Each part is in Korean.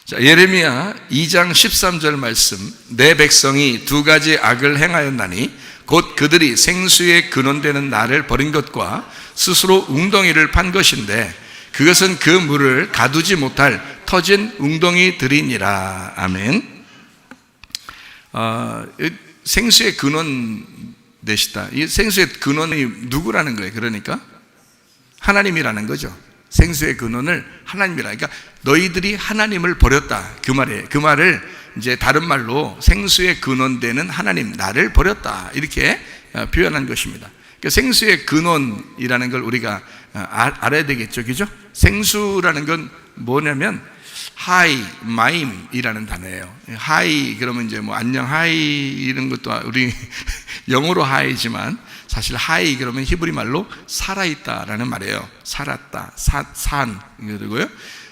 자, 예레미야 2장 13절 말씀. 내 백성이 두 가지 악을 행하였나니 곧 그들이 생수의 근원되는 나를 버린 것과 스스로 웅덩이를 판 것인데 그것은 그 물을 가두지 못할 터진 웅덩이들이니라. 아멘. 생수의 근원 되시다. 이 생수의 근원이 누구라는 거예요? 그러니까 하나님이라는 거죠. 생수의 근원을 하나님이라. 그러니까 너희들이 하나님을 버렸다, 그 말이에요. 그 말을 이제 다른 말로 생수의 근원 되는 하나님, 나를 버렸다, 이렇게 표현한 것입니다. 그러니까 생수의 근원이라는 걸 우리가 알아야 되겠죠, 그죠? 생수라는 건 뭐냐면 하이, 마임이라는 단어예요. 하이 그러면 이제 뭐 안녕 하이 이런 것도 우리 영어로 하이지만 사실 하이 그러면 히브리 말로 살아있다라는 말이에요. 살았다, 산 그리고요.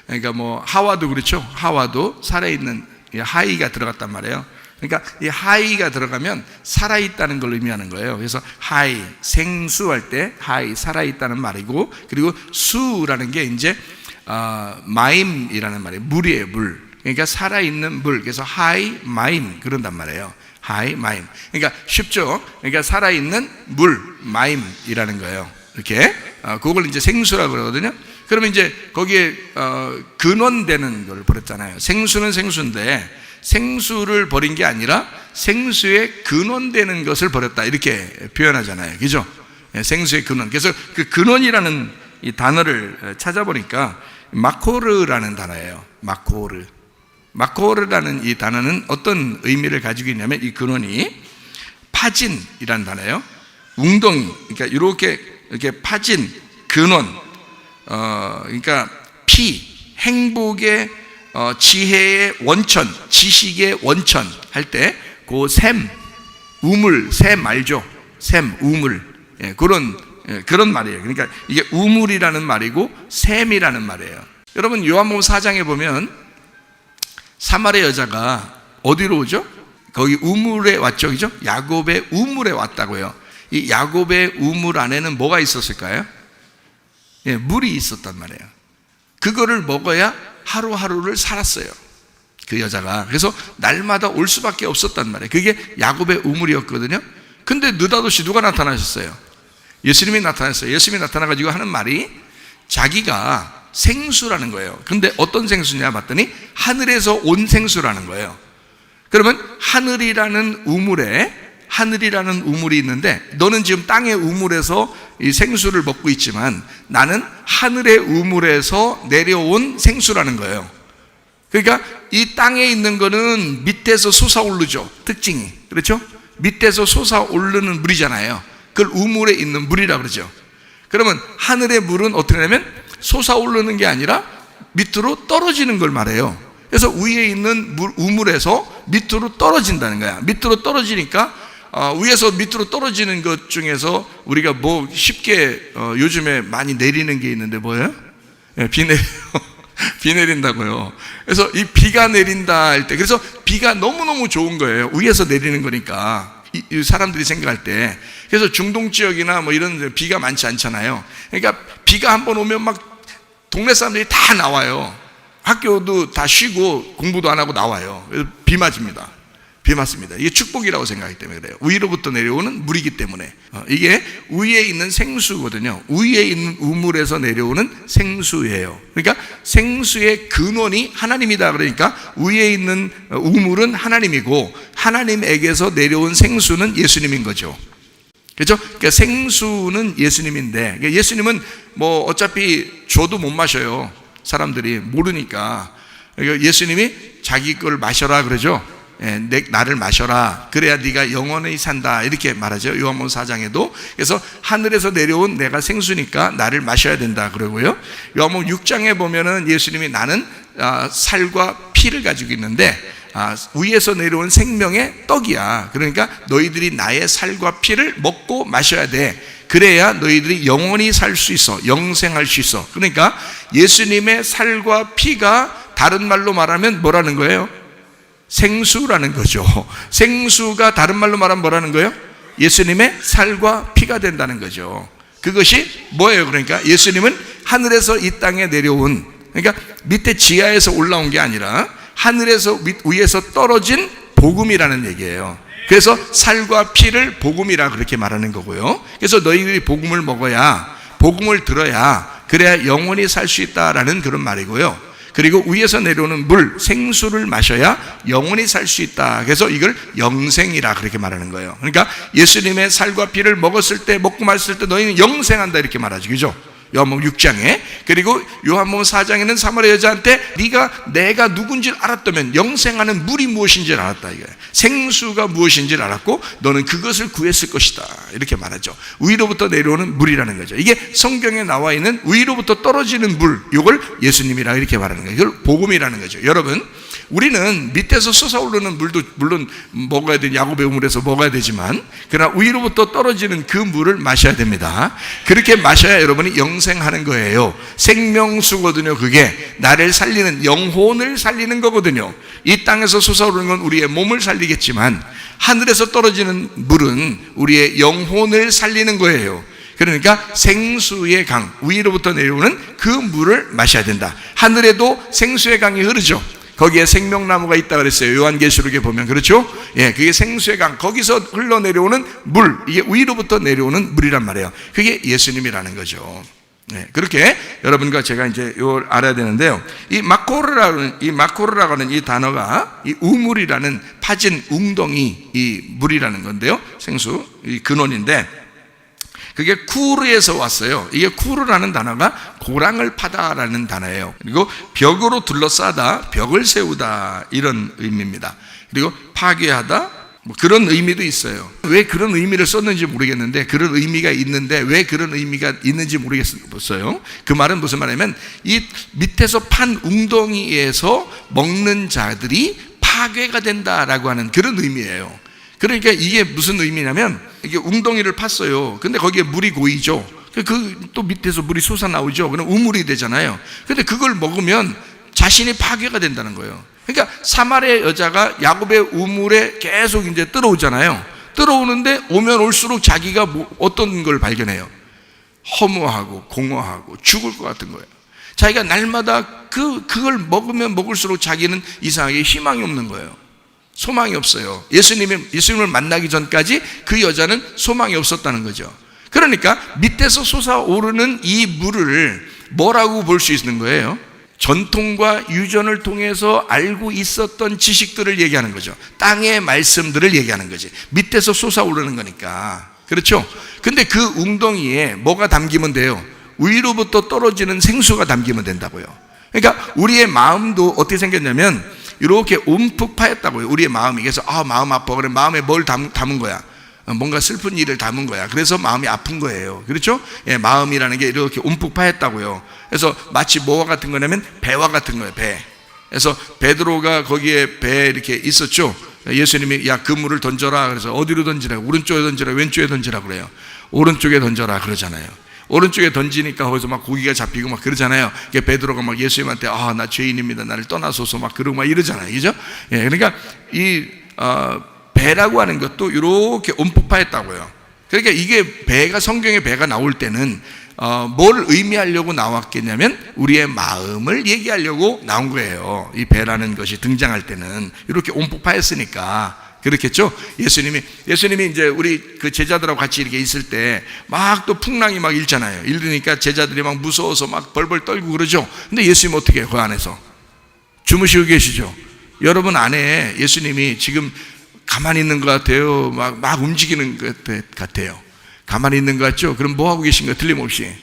그러니까 뭐 하와도 그렇죠. 하와도 살아있는 하이가 들어갔단 말이에요. 그러니까 이 하이가 들어가면 살아있다는 걸 의미하는 거예요. 그래서 하이, 생수할 때 하이, 살아있다는 말이고, 그리고 수라는 게 이제 마임이라는 말이에요. 물이에요, 물. 그러니까 살아있는 물. 그래서 하이, 마임 그런단 말이에요. 하이, 마임. 그러니까 쉽죠. 그러니까 살아있는 물, 마임이라는 거예요. 이렇게 그걸 이제 생수라고 그러거든요. 그러면 이제 거기에 근원되는 걸 버렸잖아요. 생수는 생수인데 생수를 버린 게 아니라 생수의 근원되는 것을 버렸다, 이렇게 표현하잖아요, 그죠? 생수의 근원. 그래서 그 근원이라는 이 단어를 찾아보니까 마코르라는 단어예요. 마코르라는 이 단어는 어떤 의미를 가지고 있냐면, 이 근원이 파진이라는 단어예요. 웅덩이, 그러니까 이렇게 파진, 근원, 그러니까 행복의 지혜의 원천, 지식의 원천 할 때 그 샘, 우물, 샘 알죠? 샘, 우물, 그런 말이에요. 그러니까 이게 우물이라는 말이고 샘이라는 말이에요. 여러분 요한복음 4장에 보면 사마리아 여자가 어디로 오죠? 거기 우물에 왔죠, 그죠? 야곱의 우물에 왔다고요. 이 야곱의 우물 안에는 뭐가 있었을까요? 물이 있었단 말이에요. 그거를 먹어야 하루하루를 살았어요, 그 여자가. 그래서 날마다 올 수밖에 없었단 말이에요. 그게 야곱의 우물이었거든요. 근데 느닷없이 누가 나타나셨어요? 예수님이 나타났어요. 예수님이 나타나가지고 하는 말이 자기가 생수라는 거예요. 근데 어떤 생수냐 봤더니 하늘에서 온 생수라는 거예요. 그러면 하늘이라는 우물이 있는데 너는 지금 땅의 우물에서 이 생수를 먹고 있지만 나는 하늘의 우물에서 내려온 생수라는 거예요. 그러니까 이 땅에 있는 거는 밑에서 솟아오르죠, 특징이. 그렇죠? 밑에서 솟아오르는 물이잖아요. 그걸 우물에 있는 물이라고 그러죠. 그러면 하늘의 물은 어떻게 하냐면 솟아오르는 게 아니라 밑으로 떨어지는 걸 말해요. 그래서 위에 있는 우물에서 밑으로 떨어진다는 거야. 밑으로 떨어지니까 위에서 밑으로 떨어지는 것 중에서 우리가 뭐 쉽게 요즘에 많이 내리는 게 있는데 뭐예요? 비 내려요. 비 내린다고요. 그래서 이 비가 내린다 할 때, 그래서 비가 너무너무 좋은 거예요. 위에서 내리는 거니까, 이 사람들이 생각할 때. 그래서 중동 지역이나 뭐 이런 데 비가 많지 않잖아요. 그러니까 비가 한번 오면 막 동네 사람들이 다 나와요. 학교도 다 쉬고 공부도 안 하고 나와요. 그래서 비 맞습니다. 비 맞습니다. 이게 축복이라고 생각하기 때문에 그래요. 위로부터 내려오는 물이기 때문에. 이게 위에 있는 생수거든요. 위에 있는 우물에서 내려오는 생수예요. 그러니까 생수의 근원이 하나님이다. 그러니까 위에 있는 우물은 하나님이고 하나님에게서 내려온 생수는 예수님인 거죠. 그렇죠? 그러니까 생수는 예수님인데, 예수님은 뭐 어차피 줘도 못 마셔요. 사람들이 모르니까. 그러니까 예수님이 자기 걸 마셔라 그러죠. 나를 마셔라, 그래야 네가 영원히 산다, 이렇게 말하죠. 요한복음 4장에도. 그래서 하늘에서 내려온 내가 생수니까 나를 마셔야 된다 그러고요. 요한복음 6장에 보면은 예수님이 나는 살과 피를 가지고 있는데 위에서 내려온 생명의 떡이야. 그러니까 너희들이 나의 살과 피를 먹고 마셔야 돼. 그래야 너희들이 영원히 살 수 있어, 영생할 수 있어. 그러니까 예수님의 살과 피가 다른 말로 말하면 뭐라는 거예요? 생수라는 거죠. 생수가 다른 말로 말하면 뭐라는 거예요? 예수님의 살과 피가 된다는 거죠. 그것이 뭐예요? 그러니까 예수님은 하늘에서 이 땅에 내려온, 그러니까 밑에 지하에서 올라온 게 아니라 하늘에서 위에서 떨어진 복음이라는 얘기예요. 그래서 살과 피를 복음이라 그렇게 말하는 거고요. 그래서 너희들이 복음을 먹어야, 복음을 들어야, 그래야 영원히 살 수 있다라는 그런 말이고요. 그리고 위에서 내려오는 물, 생수를 마셔야 영원히 살 수 있다. 그래서 이걸 영생이라 그렇게 말하는 거예요. 그러니까 예수님의 살과 피를 먹었을 때, 먹고 마셨을 때 너희는 영생한다 이렇게 말하죠. 그죠? 요한복음 6장에. 그리고 요한복음 4장에는 사마리아 여자한테 내가 누군지 알았다면 영생하는 물이 무엇인지 알았다 이거예요. 생수가 무엇인지 알았고 너는 그것을 구했을 것이다 이렇게 말하죠. 위로부터 내려오는 물이라는 거죠. 이게 성경에 나와 있는 위로부터 떨어지는 물, 이걸 예수님이라 이렇게 말하는 거예요. 이걸 복음이라는 거죠. 여러분, 우리는 밑에서 솟아오르는 물도 물론 먹어야 되는 야곱의 우물에서 먹어야 되지만, 그러나 위로부터 떨어지는 그 물을 마셔야 됩니다. 그렇게 마셔야 여러분이 영생하는 거예요. 생명수거든요. 그게 나를 살리는, 영혼을 살리는 거거든요. 이 땅에서 솟아오르는 건 우리의 몸을 살리겠지만 하늘에서 떨어지는 물은 우리의 영혼을 살리는 거예요. 그러니까 생수의 강, 위로부터 내려오는 그 물을 마셔야 된다. 하늘에도 생수의 강이 흐르죠. 거기에 생명나무가 있다 그랬어요. 요한계시록에 보면. 그렇죠? 예, 그게 생수의 강, 거기서 흘러내려오는 물, 이게 위로부터 내려오는 물이란 말이에요. 그게 예수님이라는 거죠. 네, 그렇게 여러분과 제가 이제 이걸 알아야 되는데요. 이 마코르라고 하는 이 단어가 이 우물이라는 파진 웅덩이, 이 물이라는 건데요. 생수, 이 근원인데 그게 쿠르에서 왔어요. 이게 쿠르라는 단어가 고랑을 파다라는 단어예요. 그리고 벽으로 둘러싸다, 벽을 세우다 이런 의미입니다. 그리고 파괴하다, 뭐 그런 의미도 있어요. 왜 그런 의미를 썼는지 모르겠는데, 그런 의미가 있는데 왜 그런 의미가 있는지 모르겠어요. 그 말은 무슨 말이냐면 이 밑에서 판 웅덩이에서 먹는 자들이 파괴가 된다라고 하는 그런 의미예요. 그러니까 이게 무슨 의미냐면, 이게 웅덩이를 팠어요. 근데 거기에 물이 고이죠. 또 밑에서 물이 솟아나오죠. 그럼 우물이 되잖아요. 근데 그걸 먹으면 자신이 파괴가 된다는 거예요. 그러니까 사마리아 여자가 야곱의 우물에 계속 이제 들어오잖아요. 들어오는데 오면 올수록 자기가 어떤 걸 발견해요? 허무하고 공허하고 죽을 것 같은 거예요. 자기가 날마다 그걸 먹으면 먹을수록 자기는 이상하게 희망이 없는 거예요. 소망이 없어요. 예수님을 만나기 전까지 그 여자는 소망이 없었다는 거죠. 그러니까 밑에서 솟아오르는 이 물을 뭐라고 볼 수 있는 거예요? 전통과 유전을 통해서 알고 있었던 지식들을 얘기하는 거죠. 땅의 말씀들을 얘기하는 거지. 밑에서 솟아오르는 거니까. 그렇죠? 근데 그 웅덩이에 뭐가 담기면 돼요? 위로부터 떨어지는 생수가 담기면 된다고요. 그러니까 우리의 마음도 어떻게 생겼냐면 이렇게 움푹 파였다고요. 우리의 마음이. 그래서 마음 아파. 그래 마음에 뭘 담은 거야? 뭔가 슬픈 일을 담은 거야. 그래서 마음이 아픈 거예요. 그렇죠? 예, 마음이라는 게 이렇게 움푹 파였다고요. 그래서 마치 뭐와 같은 거냐면 배와 같은 거예요. 배. 그래서 베드로가 거기에 배에 이렇게 있었죠. 예수님이 야, 그 물을 던져라. 그래서 어디로 던지라? 오른쪽에 던지라, 왼쪽에 던지라 그래요. 오른쪽에 던져라 그러잖아요. 오른쪽에 던지니까 거기서 막 고기가 잡히고 막 그러잖아요. 베드로가 막 예수님한테 나 죄인입니다, 나를 떠나소서 막 그러고 막 이러잖아요. 그죠? 예, 그러니까 이 배라고 하는 것도 이렇게 움푹 파였다고요. 그러니까 이게 배가, 성경의 배가 나올 때는 뭘 의미하려고 나왔겠냐면 우리의 마음을 얘기하려고 나온 거예요. 이 배라는 것이 등장할 때는 이렇게 움푹 파였으니까. 그렇겠죠? 예수님이 이제 우리 그 제자들하고 같이 이렇게 있을 때 막 또 풍랑이 막 일잖아요. 일으니까 제자들이 막 무서워서 막 벌벌 떨고 그러죠. 근데 예수님 어떻게 해요? 그 안에서 주무시고 계시죠? 여러분 안에 예수님이 지금 가만히 있는 것 같아요? 막 움직이는 것 같아요? 가만히 있는 것 같죠? 그럼 뭐 하고 계신 거예요? 틀림없이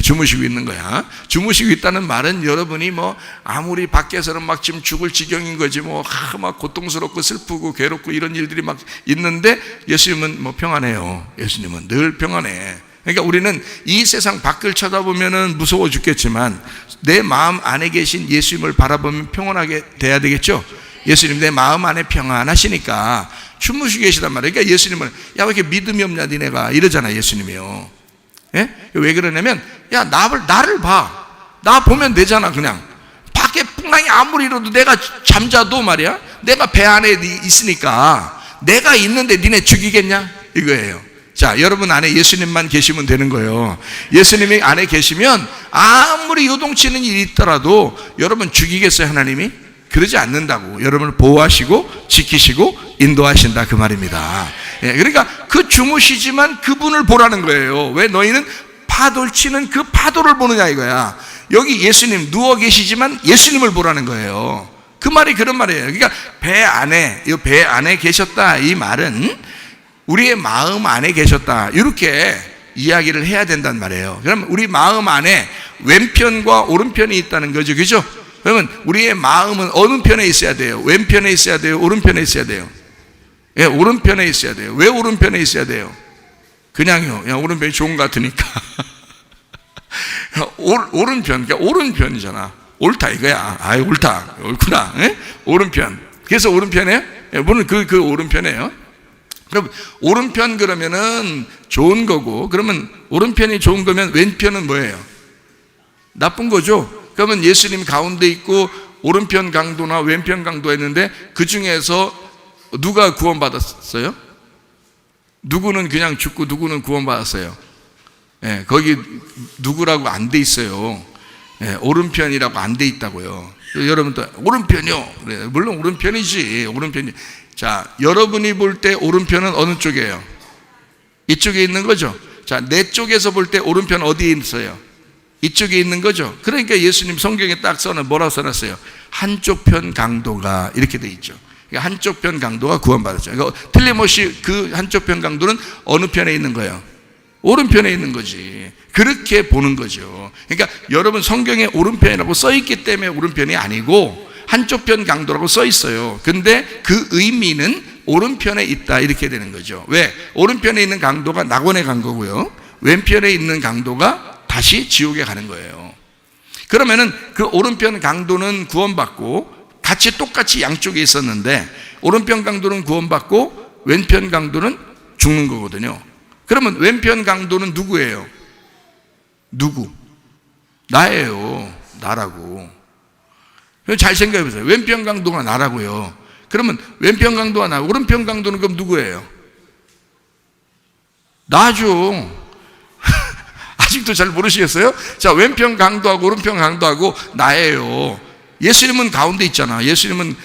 주무시고 있는 거야. 주무시고 있다는 말은 여러분이 뭐 아무리 밖에서는 막 지금 죽을 지경인 거지 막 고통스럽고 슬프고 괴롭고 이런 일들이 막 있는데 예수님은 뭐 평안해요. 예수님은 늘 평안해. 그러니까 우리는 이 세상 밖을 쳐다보면은 무서워 죽겠지만 내 마음 안에 계신 예수님을 바라보면 평안하게 돼야 되겠죠. 예수님 내 마음 안에 평안하시니까 주무시고 계시단 말이에요. 그러니까 예수님은 야, 왜 이렇게 믿음이 없냐 니네가 이러잖아요. 예수님이요. 예? 왜 그러냐면 야, 나를 봐. 나 보면 되잖아. 그냥 밖에 풍랑이 아무리 일어도 내가 잠자도 말이야, 내가 배 안에 있으니까 내가 있는데 니네 죽이겠냐 이거예요. 자, 여러분 안에 예수님만 계시면 되는 거예요. 예수님이 안에 계시면 아무리 요동치는 일이 있더라도 여러분 죽이겠어요? 하나님이? 그러지 않는다고. 여러분을 보호하시고 지키시고 인도하신다 그 말입니다. 예, 그러니까 그 주무시지만 그분을 보라는 거예요. 왜 너희는 파도를 치는 그 파도를 보느냐 이거야. 여기 예수님 누워 계시지만 예수님을 보라는 거예요. 그 말이 그런 말이에요. 그러니까 배 안에 계셨다 이 말은 우리의 마음 안에 계셨다 이렇게 이야기를 해야 된단 말이에요. 그럼 우리 마음 안에 왼편과 오른편이 있다는 거죠. 그죠? 그러면 우리의 마음은 어느 편에 있어야 돼요? 왼편에 있어야 돼요? 오른편에 있어야 돼요? 예, 오른편에 있어야 돼요. 왜 오른편에 있어야 돼요? 그냥요. 오른편이 좋은 것 같으니까. 오른편, 그러니까 오른편이잖아. 옳다 이거야. 아이, 옳구나. 예? 오른편. 그래서 오른편에, 물론 그 오른편이에요. 그럼 오른편 그러면은 좋은 거고, 그러면 오른편이 좋은 거면 왼편은 뭐예요? 나쁜 거죠. 그러면 예수님 가운데 있고 오른편 강도나 왼편 강도가 있는데 그 중에서 누가 구원받았어요? 누구는 그냥 죽고 누구는 구원받았어요? 예, 거기 누구라고 안 돼 있어요. 예, 오른편이라고 안 돼 있다고요. 여러분도 오른편이요. 그래, 물론 오른편이지. 오른편이. 자, 여러분이 볼 때 오른편은 어느 쪽이에요? 이쪽에 있는 거죠. 자, 내 쪽에서 볼 때 오른편 어디에 있어요? 이쪽에 있는 거죠. 그러니까 예수님 성경에 딱 뭐라고 써놨어요? 한쪽 편 강도가 이렇게 돼 있죠. 그러니까 한쪽 편 강도가 구원받았죠. 그러니까 틀림없이 그 한쪽 편 강도는 어느 편에 있는 거예요? 오른편에 있는 거지. 그렇게 보는 거죠. 그러니까 여러분 성경에 오른편이라고 써있기 때문에 오른편이 아니고 한쪽 편 강도라고 써있어요. 근데 그 의미는 오른편에 있다 이렇게 되는 거죠. 왜? 오른편에 있는 강도가 낙원에 간 거고요, 왼편에 있는 강도가 다시 지옥에 가는 거예요. 그러면은 그 오른편 강도는 구원받고 같이 똑같이 양쪽에 있었는데 오른편 강도는 구원받고 왼편 강도는 죽는 거거든요. 그러면 왼편 강도는 누구예요? 누구? 나예요. 나라고. 잘 생각해 보세요. 왼편 강도가 나라고요. 그러면 왼편 강도가 나, 오른편 강도는 그럼 누구예요? 나죠. 아직도 잘 모르시겠어요? 자, 왼편 강도하고 오른편 강도하고 나예요. 예수님은 가운데 있잖아. 예수님은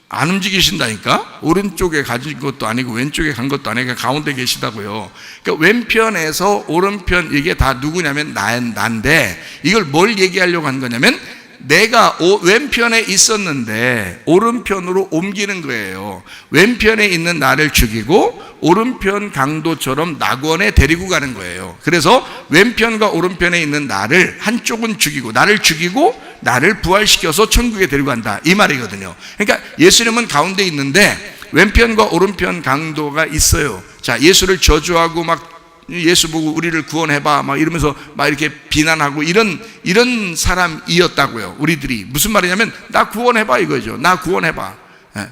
안 움직이신다니까? 오른쪽에 가진 것도 아니고 왼쪽에 간 것도 아니고 가운데 계시다고요. 그러니까 왼편에서 오른편 이게 다 누구냐면 난데 이걸 뭘 얘기하려고 한 거냐면 내가 왼편에 있었는데 오른편으로 옮기는 거예요. 왼편에 있는 나를 죽이고 오른편 강도처럼 낙원에 데리고 가는 거예요. 그래서 왼편과 오른편에 있는 나를 한쪽은 죽이고 나를 부활시켜서 천국에 데리고 간다 이 말이거든요. 그러니까 예수님은 가운데 있는데 왼편과 오른편 강도가 있어요. 자, 예수를 저주하고 막 예수 보고 우리를 구원해봐 막 이러면서 막 이렇게 비난하고 이런 사람이었다고요. 우리들이 무슨 말이냐면 나 구원해봐 이거죠. 나 구원해봐.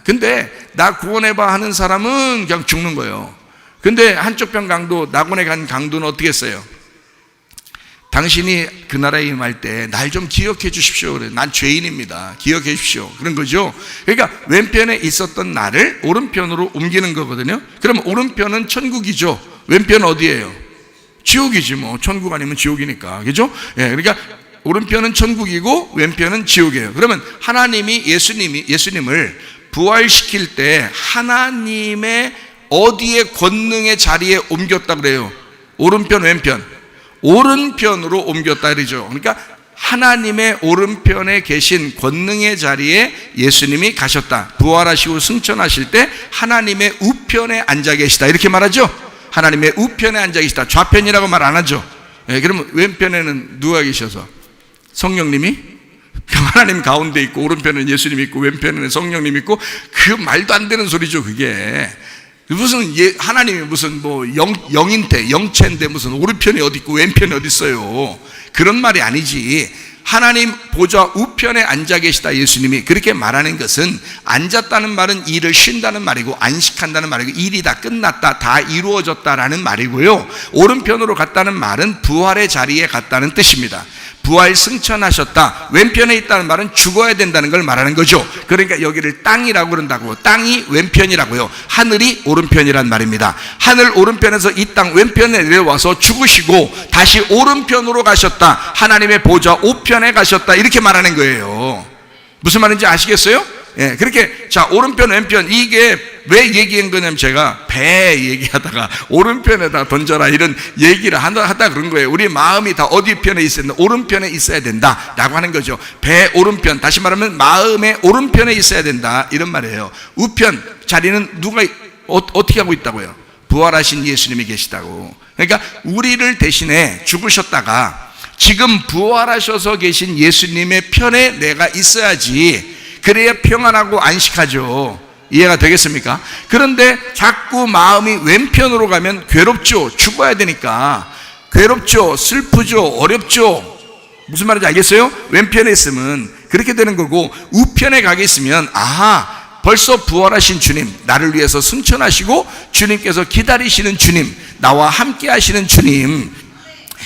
근데 나 구원해봐 하는 사람은 그냥 죽는 거예요. 근데 한쪽 편 강도, 낙원에 간 강도는 어떻게 했어요? 당신이 그 나라에 임할 때 날 좀 기억해 주십시오. 그래. 난 죄인입니다. 기억해 주십시오. 그런 거죠. 그러니까 왼편에 있었던 나를 오른편으로 옮기는 거거든요. 그럼 오른편은 천국이죠. 왼편은 어디예요? 지옥이지 뭐. 천국 아니면 지옥이니까. 그죠? 예, 그러니까 오른편은 천국이고 왼편은 지옥이에요. 그러면 하나님이 예수님을 부활시킬 때 하나님의 어디에 권능의 자리에 옮겼다 그래요? 오른편, 왼편? 오른편으로 옮겼다 그러죠. 그러니까 하나님의 오른편에 계신 권능의 자리에 예수님이 가셨다. 부활하시고 승천하실 때 하나님의 우편에 앉아 계시다 이렇게 말하죠. 하나님의 우편에 앉아 계시다. 좌편이라고 말 안 하죠. 예, 그러면 왼편에는 누가 계셔서? 성령님이? 하나님 가운데 있고 오른편에는 예수님이 있고 왼편에는 성령님이 있고 그 말도 안 되는 소리죠. 그게 무슨 하나님이 무슨 뭐 영체인데 무슨 오른편이 어디 있고 왼편이 어디 있어요. 그런 말이 아니지. 하나님 보좌 우편에 앉아 계시다 예수님이 그렇게 말하는 것은 앉았다는 말은 일을 쉰다는 말이고 안식한다는 말이고 일이 다 끝났다 다 이루어졌다라는 말이고요. 오른편으로 갔다는 말은 부활의 자리에 갔다는 뜻입니다. 부활 승천하셨다. 왼편에 있다는 말은 죽어야 된다는 걸 말하는 거죠. 그러니까 여기를 땅이라고 그런다고. 땅이 왼편이라고요. 하늘이 오른편이란 말입니다. 하늘 오른편에서 이 땅 왼편에 내려와서 죽으시고 다시 오른편으로 가셨다. 하나님의 보좌 우편에 가셨다. 이렇게 말하는 거예요. 무슨 말인지 아시겠어요? 예, 그렇게, 자, 오른편, 왼편, 이게 왜 얘기한 거냐면 제가 배 얘기하다가 오른편에다 던져라 이런 얘기를 하다 그런 거예요. 우리 마음이 다 어디 편에 있어야 된다? 오른편에 있어야 된다. 라고 하는 거죠. 배 오른편, 다시 말하면 마음의 오른편에 있어야 된다. 이런 말이에요. 우편, 자리는 누가, 어떻게 하고 있다고요? 부활하신 예수님이 계시다고. 그러니까 우리를 대신에 죽으셨다가 지금 부활하셔서 계신 예수님의 편에 내가 있어야지. 그래야 평안하고 안식하죠. 이해가 되겠습니까? 그런데 자꾸 마음이 왼편으로 가면 괴롭죠. 죽어야 되니까 괴롭죠. 슬프죠. 어렵죠. 무슨 말인지 알겠어요? 왼편에 있으면 그렇게 되는 거고, 우편에 가게 있으면 아하, 벌써 부활하신 주님, 나를 위해서 승천하시고 주님께서 기다리시는 주님, 나와 함께 하시는 주님,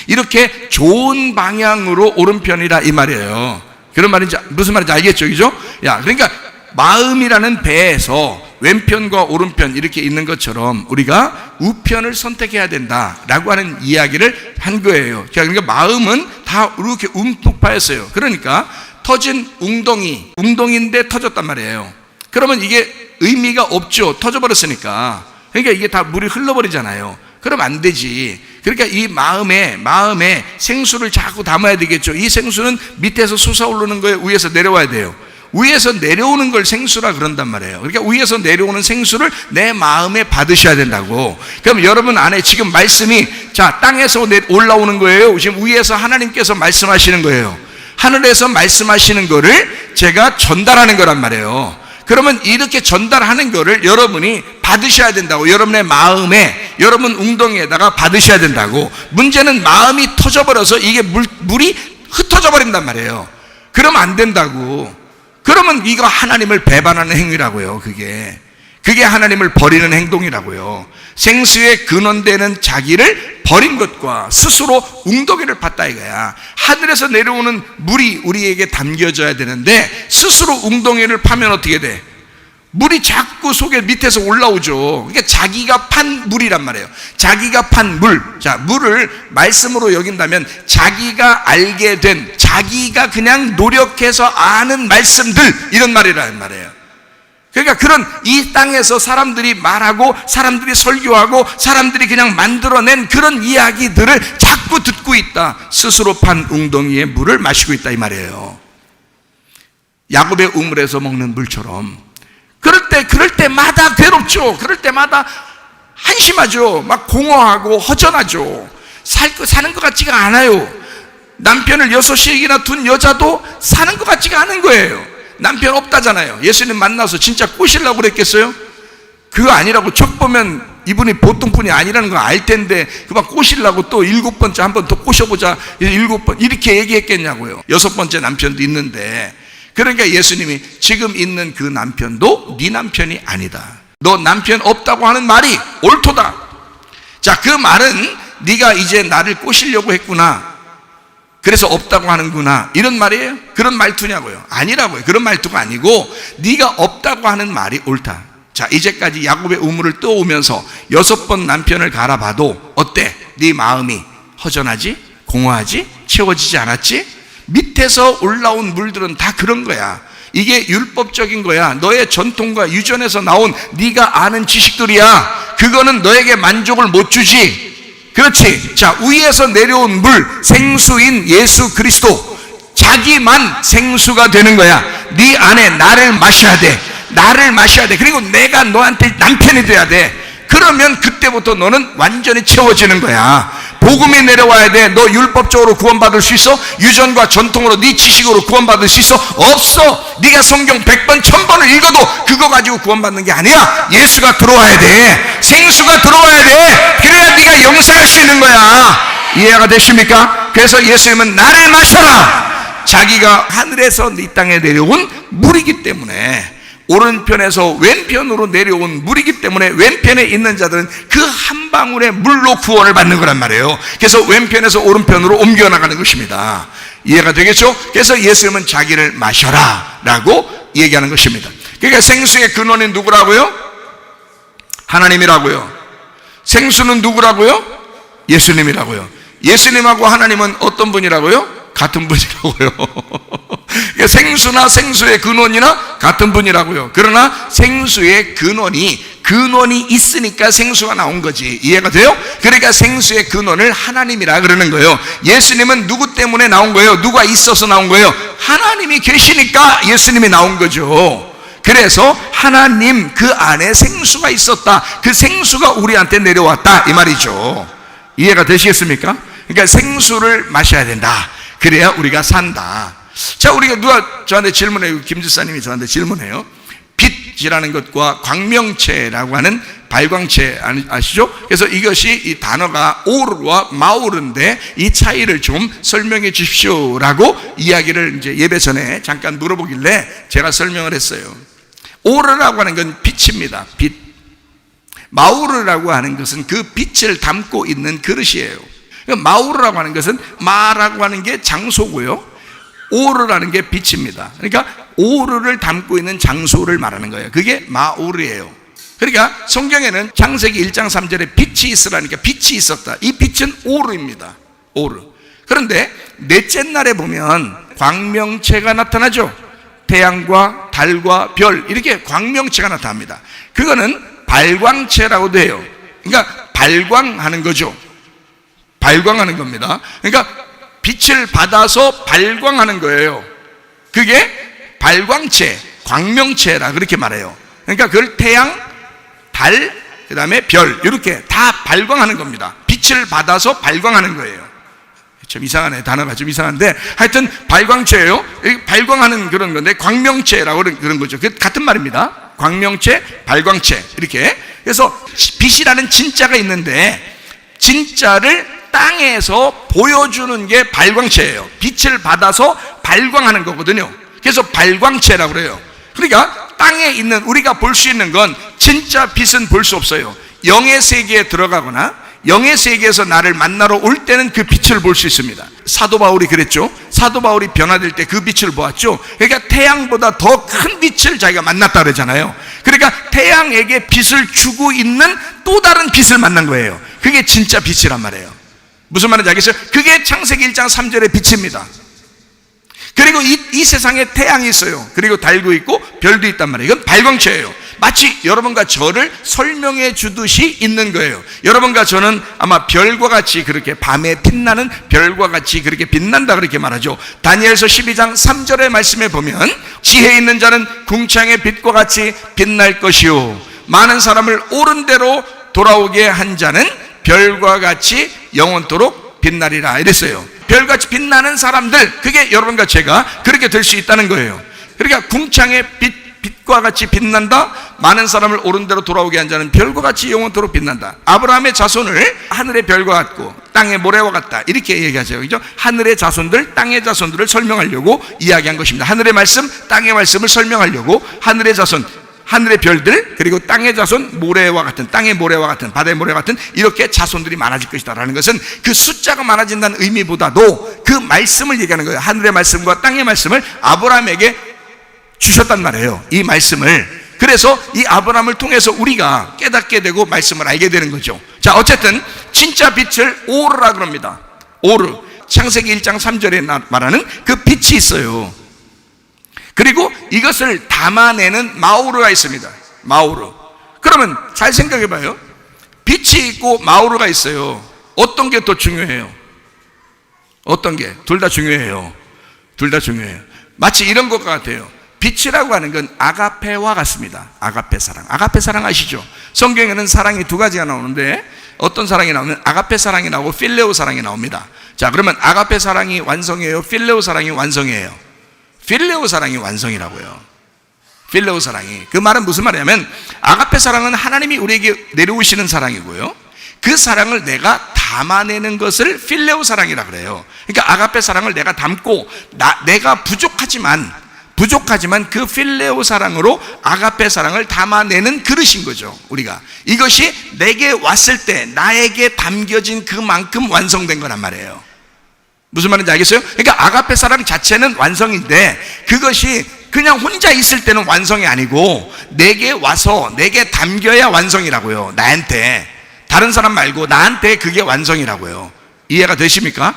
이렇게 좋은 방향으로 오른편이라 이 말이에요. 그런 말인지, 무슨 말인지 알겠죠? 그죠? 야, 그러니까 마음이라는 배에서 왼편과 오른편 이렇게 있는 것처럼 우리가 우편을 선택해야 된다라고 하는 이야기를 한 거예요. 그러니까 마음은 다 이렇게 움푹 파였어요. 그러니까 터진 웅덩이인데 터졌단 말이에요. 그러면 이게 의미가 없죠. 터져버렸으니까. 그러니까 이게 다 물이 흘러버리잖아요. 그럼 안 되지. 그러니까 이 마음에 생수를 자꾸 담아야 되겠죠. 이 생수는 밑에서 솟아오르는 거에 위에서 내려와야 돼요. 위에서 내려오는 걸 생수라 그런단 말이에요. 그러니까 위에서 내려오는 생수를 내 마음에 받으셔야 된다고. 그럼 여러분 안에 지금 말씀이 자, 땅에서 올라오는 거예요. 지금 위에서 하나님께서 말씀하시는 거예요. 하늘에서 말씀하시는 거를 제가 전달하는 거란 말이에요. 그러면 이렇게 전달하는 거를 여러분이 받으셔야 된다고. 여러분의 마음에, 여러분 웅덩이에다가 받으셔야 된다고. 문제는 마음이 터져버려서 이게 물이 흩어져 버린단 말이에요. 그러면 안 된다고. 그러면 이거 하나님을 배반하는 행위라고요. 그게 하나님을 버리는 행동이라고요. 생수의 근원되는 자기를 버린 것과 스스로 웅덩이를 팠다 이거야. 하늘에서 내려오는 물이 우리에게 담겨져야 되는데 스스로 웅덩이를 파면 어떻게 돼? 물이 자꾸 속에 밑에서 올라오죠. 그러니까 자기가 판 물이란 말이에요. 자기가 판 물. 자, 물을 말씀으로 여긴다면 자기가 알게 된, 자기가 그냥 노력해서 아는 말씀들, 이런 말이란 말이에요. 그러니까 그런 이 땅에서 사람들이 말하고 사람들이 설교하고 사람들이 그냥 만들어낸 그런 이야기들을 자꾸 듣고 있다. 스스로 판 웅덩이의 물을 마시고 있다 이 말이에요. 야곱의 우물에서 먹는 물처럼 그럴 때마다 괴롭죠. 그럴 때마다 한심하죠. 막 공허하고 허전하죠. 사는 것 같지가 않아요. 남편을 6얘기나 둔 여자도 사는 것 같지가 않은 거예요. 남편 없다잖아요. 예수님 만나서 진짜 꼬시려고 그랬겠어요? 그거 아니라고 척 보면 이분이 보통 분이 아니라는 거 알 텐데 그만 꼬시려고 또 7번째 한 번 더 꼬셔보자 7번 이렇게 얘기했겠냐고요. 6번째 남편도 있는데, 그러니까 예수님이 지금 있는 그 남편도 네 남편이 아니다. 너 남편 없다고 하는 말이 옳도다. 자, 그 말은 네가 이제 나를 꼬시려고 했구나. 그래서 없다고 하는구나. 이런 말이에요? 그런 말투냐고요? 아니라고요. 그런 말투가 아니고 네가 없다고 하는 말이 옳다. 자, 이제까지 야곱의 우물을 떠오면서 6번 남편을 갈아봐도 어때? 네 마음이 허전하지? 공허하지? 채워지지 않았지? 밑에서 올라온 물들은 다 그런 거야. 이게 율법적인 거야. 너의 전통과 유전에서 나온 네가 아는 지식들이야. 그거는 너에게 만족을 못 주지. 그렇지. 자, 위에서 내려온 물, 생수인 예수 그리스도, 자기만 생수가 되는 거야. 네 안에 나를 마셔야 돼. 나를 마셔야 돼. 그리고 내가 너한테 남편이 돼야 돼. 그러면 그때부터 너는 완전히 채워지는 거야. 복음이 내려와야 돼. 너 율법적으로 구원받을 수 있어? 유전과 전통으로 네 지식으로 구원받을 수 있어? 없어. 네가 성경 100번 1000번을 읽어도 그거 가지고 구원받는 게 아니야. 예수가 들어와야 돼. 생수가 들어와야 돼. 그래야 네가 영생할 수 있는 거야. 이해가 되십니까? 그래서 예수님은 나를 마셔라. 자기가 하늘에서 이 땅에 내려온 물이기 때문에, 오른편에서 왼편으로 내려온 물이기 때문에 왼편에 있는 자들은 그 한 방울의 물로 구원을 받는 거란 말이에요. 그래서 왼편에서 오른편으로 옮겨나가는 것입니다. 이해가 되겠죠? 그래서 예수님은 자기를 마셔라 라고 얘기하는 것입니다. 그러니까 생수의 근원이 누구라고요? 하나님이라고요. 생수는 누구라고요? 예수님이라고요. 예수님하고 하나님은 어떤 분이라고요? 같은 분이라고요. 생수나 생수의 근원이나 같은 분이라고요. 그러나 생수의 근원이 있으니까 생수가 나온 거지. 이해가 돼요? 그러니까 생수의 근원을 하나님이라 그러는 거예요. 예수님은 누구 때문에 나온 거예요? 누가 있어서 나온 거예요? 하나님이 계시니까 예수님이 나온 거죠. 그래서 하나님 그 안에 생수가 있었다. 그 생수가 우리한테 내려왔다 이 말이죠. 이해가 되시겠습니까? 그러니까 생수를 마셔야 된다. 그래야 우리가 산다. 자, 우리가 누가 저한테 질문해요. 김지사님이 저한테 질문해요. 빛이라는 것과 광명체라고 하는 발광체 아시죠? 그래서 이것이 이 단어가 오르와 마오르인데 이 차이를 좀 설명해 주십시오라고 이야기를 이제 예배 전에 잠깐 물어보길래 제가 설명을 했어요. 오르라고 하는 건 빛입니다. 빛. 마오르라고 하는 것은 그 빛을 담고 있는 그릇이에요. 마오르라고 하는 것은 마라고 하는 게 장소고요. 오르라는 게 빛입니다. 그러니까 오르를 담고 있는 장소를 말하는 거예요. 그게 마오르예요. 그러니까 성경에는 창세기 1장 3절에 빛이 있으라니까 빛이 있었다. 이 빛은 오르입니다. 오르. 그런데 넷째 날에 보면 광명체가 나타나죠. 태양과 달과 별 이렇게 광명체가 나타납니다. 그거는 발광체라고도 해요. 그러니까 발광하는 거죠. 발광하는 겁니다. 그러니까 빛을 받아서 발광하는 거예요. 그게 발광체, 광명체라 그렇게 말해요. 그러니까 그걸 태양, 달, 그 다음에 별 이렇게 다 발광하는 겁니다. 빛을 받아서 발광하는 거예요. 좀 이상하네. 단어가 좀 이상한데 하여튼 발광체예요. 발광하는 그런 건데 광명체라고 그런 거죠. 그 같은 말입니다. 광명체, 발광체 이렇게. 그래서 빛이라는 진짜가 있는데 진짜를 땅에서 보여주는 게 발광체예요. 빛을 받아서 발광하는 거거든요. 그래서 발광체라고 그래요. 그러니까 땅에 있는 우리가 볼 수 있는 건 진짜 빛은 볼 수 없어요. 영의 세계에 들어가거나 영의 세계에서 나를 만나러 올 때는 그 빛을 볼 수 있습니다. 사도 바울이 그랬죠. 사도 바울이 변화될 때 그 빛을 보았죠. 그러니까 태양보다 더 큰 빛을 자기가 만났다 그러잖아요. 그러니까 태양에게 빛을 주고 있는 또 다른 빛을 만난 거예요. 그게 진짜 빛이란 말이에요. 무슨 말인지 알겠어요? 그게 창세기 1장 3절의 빛입니다. 그리고 이 세상에 태양이 있어요. 그리고 달도 있고 별도 있단 말이에요. 이건 발광체예요. 마치 여러분과 저를 설명해 주듯이 있는 거예요. 여러분과 저는 아마 별과 같이 그렇게 밤에 빛나는 별과 같이 그렇게 빛난다 그렇게 말하죠. 다니엘서 12장 3절의 말씀에 보면 지혜 있는 자는 궁창의 빛과 같이 빛날 것이요 많은 사람을 옳은 대로 돌아오게 한 자는 별과 같이 영원토록 빛나리라 이랬어요. 별같이 빛나는 사람들, 그게 여러분과 제가 그렇게 될 수 있다는 거예요. 그러니까 궁창의 빛과 같이 빛난다. 많은 사람을 옳은 대로 돌아오게 한 자는 별과 같이 영원토록 빛난다. 아브라함의 자손을 하늘의 별과 같고 땅의 모래와 같다 이렇게 얘기하죠. 그죠? 하늘의 자손들, 땅의 자손들을 설명하려고 이야기한 것입니다. 하늘의 말씀, 땅의 말씀을 설명하려고 하늘의 자손, 하늘의 별들, 그리고 땅의 자손, 모래와 같은, 땅의 모래와 같은, 바다의 모래와 같은 이렇게 자손들이 많아질 것이다라는 것은 그 숫자가 많아진다는 의미보다도 그 말씀을 얘기하는 거예요. 하늘의 말씀과 땅의 말씀을 아브라함에게 주셨단 말이에요. 이 말씀을. 그래서 이 아브라함을 통해서 우리가 깨닫게 되고 말씀을 알게 되는 거죠. 자, 어쨌든 진짜 빛을 오르라 그럽니다. 오르. 창세기 1장 3절에 말하는 그 빛이 있어요. 그리고 이것을 담아내는 마오르가 있습니다. 마오르. 그러면 잘 생각해 봐요. 빛이 있고 마오르가 있어요. 어떤 게 더 중요해요? 어떤 게? 둘 다 중요해요. 둘 다 중요해요. 마치 이런 것 같아요. 빛이라고 하는 건 아가페와 같습니다. 아가페 사랑. 아가페 사랑 아시죠? 성경에는 사랑이 두 가지가 나오는데 어떤 사랑이 나오면 아가페 사랑이 나오고 필레오 사랑이 나옵니다. 자, 그러면 아가페 사랑이 완성이에요? 필레오 사랑이 완성이에요? 필레오 사랑이 완성이라고요. 필레오 사랑이. 그 말은 무슨 말이냐면 아가페 사랑은 하나님이 우리에게 내려오시는 사랑이고요. 그 사랑을 내가 담아내는 것을 필레오 사랑이라 그래요. 그러니까 아가페 사랑을 내가 담고 내가 부족하지만 그 필레오 사랑으로 아가페 사랑을 담아내는 그릇인 거죠. 우리가 이것이 내게 왔을 때 나에게 담겨진 그만큼 완성된 거란 말이에요. 무슨 말인지 알겠어요? 그러니까 아가페 사랑 자체는 완성인데 그것이 그냥 혼자 있을 때는 완성이 아니고 내게 와서 내게 담겨야 완성이라고요. 나한테, 다른 사람 말고 나한테 그게 완성이라고요. 이해가 되십니까?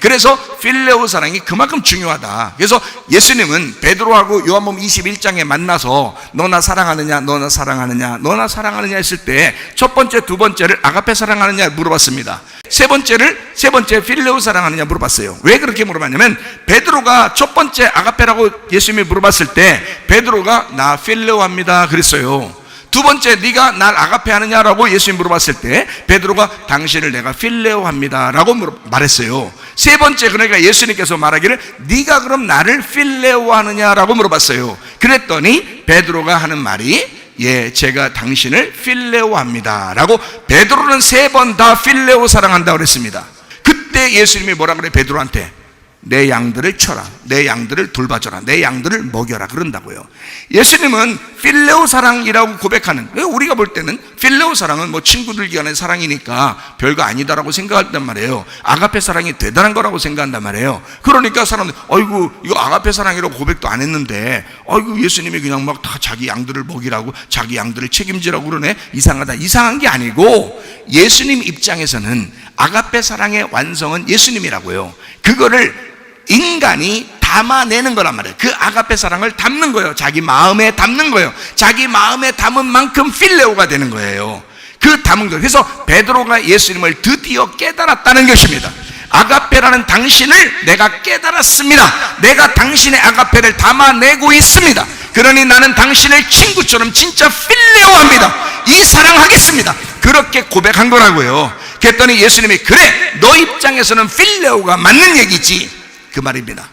그래서 필레오 사랑이 그만큼 중요하다. 그래서 예수님은 베드로하고 요한복음 21장에 만나서 너나 사랑하느냐, 너나 사랑하느냐, 너나 사랑하느냐 했을 때 첫 번째, 두 번째를 아가페 사랑하느냐 물어봤습니다. 세 번째 필레오 사랑하느냐 물어봤어요. 왜 그렇게 물어봤냐면 베드로가 첫 번째 아가페라고 예수님이 물어봤을 때 베드로가 나 필레오 합니다 그랬어요. 두 번째 네가 날 아가페 하느냐라고 예수님 물어봤을 때 베드로가 당신을 내가 필레오 합니다 라고 말했어요. 세 번째, 그러니까 예수님께서 말하기를 네가 그럼 나를 필레오 하느냐라고 물어봤어요. 그랬더니 베드로가 하는 말이 제가 당신을 필레오 합니다 라고 베드로는 세 번 다 필레오 사랑한다고 그랬습니다. 그때 예수님이 뭐라 그래? 베드로한테 내 양들을 쳐라, 내 양들을 돌봐줘라, 내 양들을 먹여라 그런다고요. 예수님은 필레오 사랑이라고 고백하는, 우리가 볼 때는 필레오 사랑은 뭐 친구들 간의 사랑이니까 별거 아니다라고 생각한단 말이에요. 아가페 사랑이 대단한 거라고 생각한단 말이에요. 그러니까 사람들 어이구 이거 아가페 사랑이라고 고백도 안 했는데 어이구 예수님이 그냥 막 다 자기 양들을 먹이라고 자기 양들을 책임지라고 그러네. 이상하다. 이상한 게 아니고 예수님 입장에서는 아가페 사랑의 완성은 예수님이라고요. 그거를 인간이 담아내는 거란 말이에요. 그 아가페 사랑을 담는 거예요. 자기 마음에 담는 거예요. 자기 마음에 담은 만큼 필레오가 되는 거예요. 그 담은 거. 그래서 베드로가 예수님을 드디어 깨달았다는 것입니다. 아가페라는 당신을 내가 깨달았습니다. 내가 당신의 아가페를 담아내고 있습니다. 그러니 나는 당신을 친구처럼 진짜 필레오합니다. 이 사랑하겠습니다. 그렇게 고백한 거라고요. 그랬더니 예수님이 그래, 너 입장에서는 필레오가 맞는 얘기지 그 말입니다.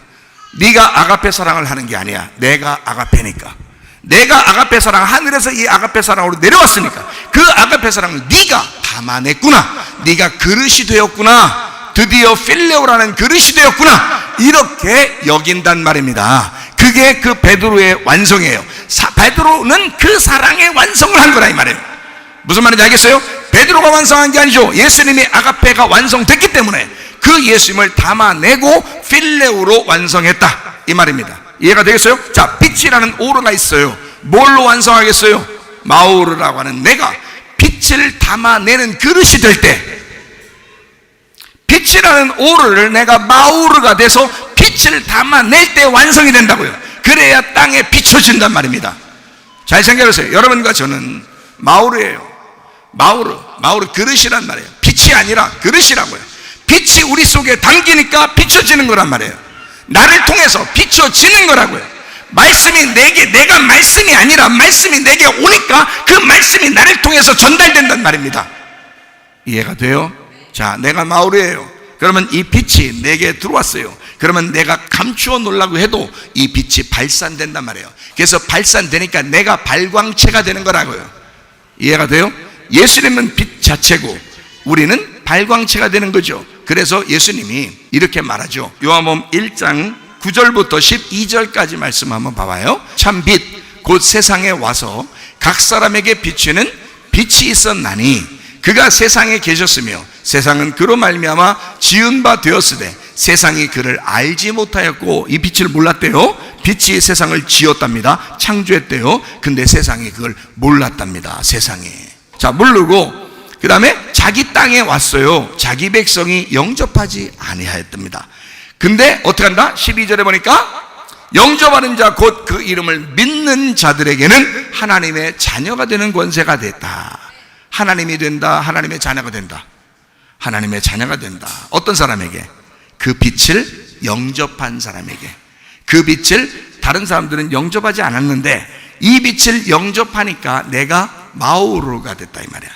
네가 아가페 사랑을 하는 게 아니야. 내가 아가페니까. 내가 아가페 사랑, 하늘에서 이 아가페 사랑으로 내려왔으니까 그 아가페 사랑을 네가 담아냈구나. 네가 그릇이 되었구나. 드디어 필레오라는 그릇이 되었구나. 이렇게 여긴단 말입니다. 그게 그 베드로의 완성이에요. 베드로는 그 사랑의 완성을 한 거라 이 말이에요. 무슨 말인지 알겠어요? 베드로가 완성한 게 아니죠. 예수님의 아가페가 완성됐기 때문에 그 예수님을 담아내고 필레오로 완성했다 이 말입니다. 이해가 되겠어요? 자, 빛이라는 오르가 있어요. 뭘로 완성하겠어요? 마오르라고 하는 내가 빛을 담아내는 그릇이 될 때, 빛이라는 오르를 내가 마오르가 돼서 빛을 담아낼 때 완성이 된다고요. 그래야 땅에 비춰진단 말입니다. 잘 생각해보세요. 여러분과 저는 마오르예요. 마오르 그릇이란 말이에요. 빛이 아니라 그릇이라고요. 빛이 우리 속에 담기니까 비춰지는 거란 말이에요. 나를 통해서 비춰지는 거라고요. 말씀이 내가 말씀이 아니라 말씀이 내게 오니까 그 말씀이 나를 통해서 전달된단 말입니다. 이해가 돼요? 자, 내가 마오르예요. 그러면 이 빛이 내게 들어왔어요. 그러면 내가 감추어 놓으려고 해도 이 빛이 발산된단 말이에요. 그래서 발산되니까 내가 발광체가 되는 거라고요. 이해가 돼요? 예수님은 빛 자체고 우리는 발광체가 되는 거죠. 그래서 예수님이 이렇게 말하죠. 요한복음 1장 9절부터 12절까지 말씀 한번 봐봐요. 참 빛 곧 세상에 와서 각 사람에게 비추는 빛이 있었나니 그가 세상에 계셨으며 세상은 그로 말미암아 지은 바 되었으되 세상이 그를 알지 못하였고 이 빛을 몰랐대요. 빛이 세상을 지었답니다. 창조했대요. 근데 세상이 그걸 몰랐답니다. 세상에. 자, 모르고 그 다음에 자기 땅에 왔어요. 자기 백성이 영접하지 아니하였답니다. 근데 어떻게 한다? 12절에 보니까 영접하는 자 곧 그 이름을 믿는 자들에게는 하나님의 자녀가 되는 권세가 됐다. 하나님이 된다. 하나님의 자녀가 된다. 하나님의 자녀가 된다. 어떤 사람에게? 그 빛을 영접한 사람에게. 그 빛을 다른 사람들은 영접하지 않았는데 이 빛을 영접하니까 내가 마오르가 됐다 이 말이야.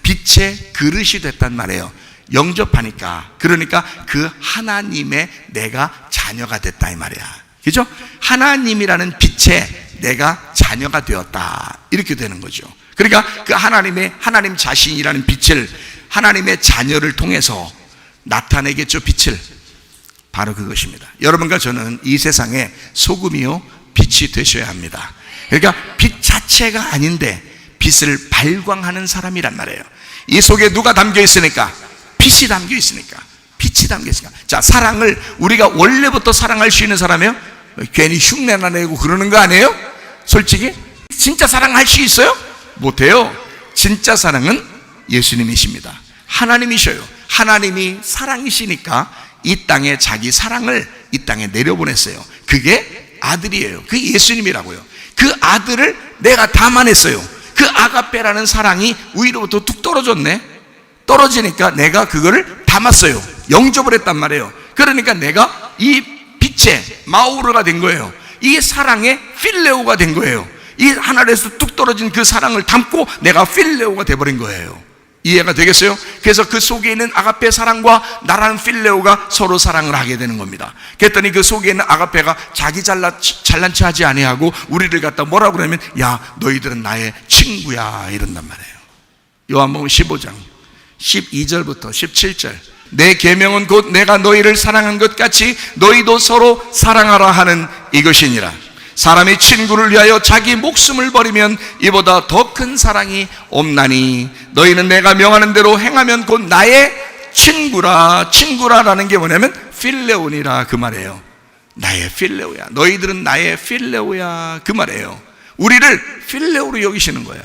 빛의 그릇이 됐단 말이에요. 영접하니까. 그러니까 그 하나님의 내가 자녀가 됐다 이 말이야. 그죠? 하나님이라는 빛에 내가 자녀가 되었다 이렇게 되는 거죠. 그러니까 그 하나님 자신이라는 빛을 하나님의 자녀를 통해서 나타내겠죠. 빛을. 바로 그것입니다. 여러분과 저는 이 세상에 소금이요 빛이 되셔야 합니다. 그러니까 빛 자체가 아닌데 빛을 발광하는 사람이란 말이에요. 이 속에 누가 담겨 있으니까? 빛이 담겨 있으니까. 빛이 담겨 있으니까. 자, 사랑을 우리가 원래부터 사랑할 수 있는 사람이에요? 괜히 흉내나 내고 그러는 거 아니에요? 솔직히 진짜 사랑할 수 있어요? 못해요. 진짜 사랑은 예수님이십니다. 하나님이셔요. 하나님이 사랑이시니까 이 땅에 자기 사랑을 이 땅에 내려보냈어요. 그게 아들이에요. 그게 예수님이라고요. 그 아들을 내가 담아냈어요. 그 아가페라는 사랑이 위로부터 뚝 떨어졌네. 떨어지니까 내가 그거를 담았어요. 영접을 했단 말이에요. 그러니까 내가 이 빛의 마우르가 된 거예요. 이 사랑의 필레오가 된 거예요. 이 하늘에서 뚝 떨어진 그 사랑을 담고 내가 필레오가 돼버린 거예요. 이해가 되겠어요? 그래서 그 속에 있는 아가페 사랑과 나라는 필레오가 서로 사랑을 하게 되는 겁니다. 그랬더니 그 속에 있는 아가페가 자기 잘난 체 하지 아니하고 우리를 갖다 뭐라고 그러면, 야, 너희들은 나의 친구야, 이런단 말이에요. 요한복음 15장 12절부터 17절. 내 계명은 곧 내가 너희를 사랑한 것 같이 너희도 서로 사랑하라 하는 이것이니라. 사람이 친구를 위하여 자기 목숨을 버리면 이보다 더 큰 사랑이 없나니 너희는 내가 명하는 대로 행하면 곧 나의 친구라. 친구라라는 게 뭐냐면 필레오니라, 그 말이에요. 나의 필레오야. 너희들은 나의 필레오야, 그 말이에요. 우리를 필레오로 여기시는 거예요.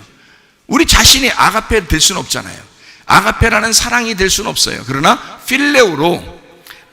우리 자신이 아가페 될 수는 없잖아요. 아가페라는 사랑이 될 수는 없어요. 그러나 필레오로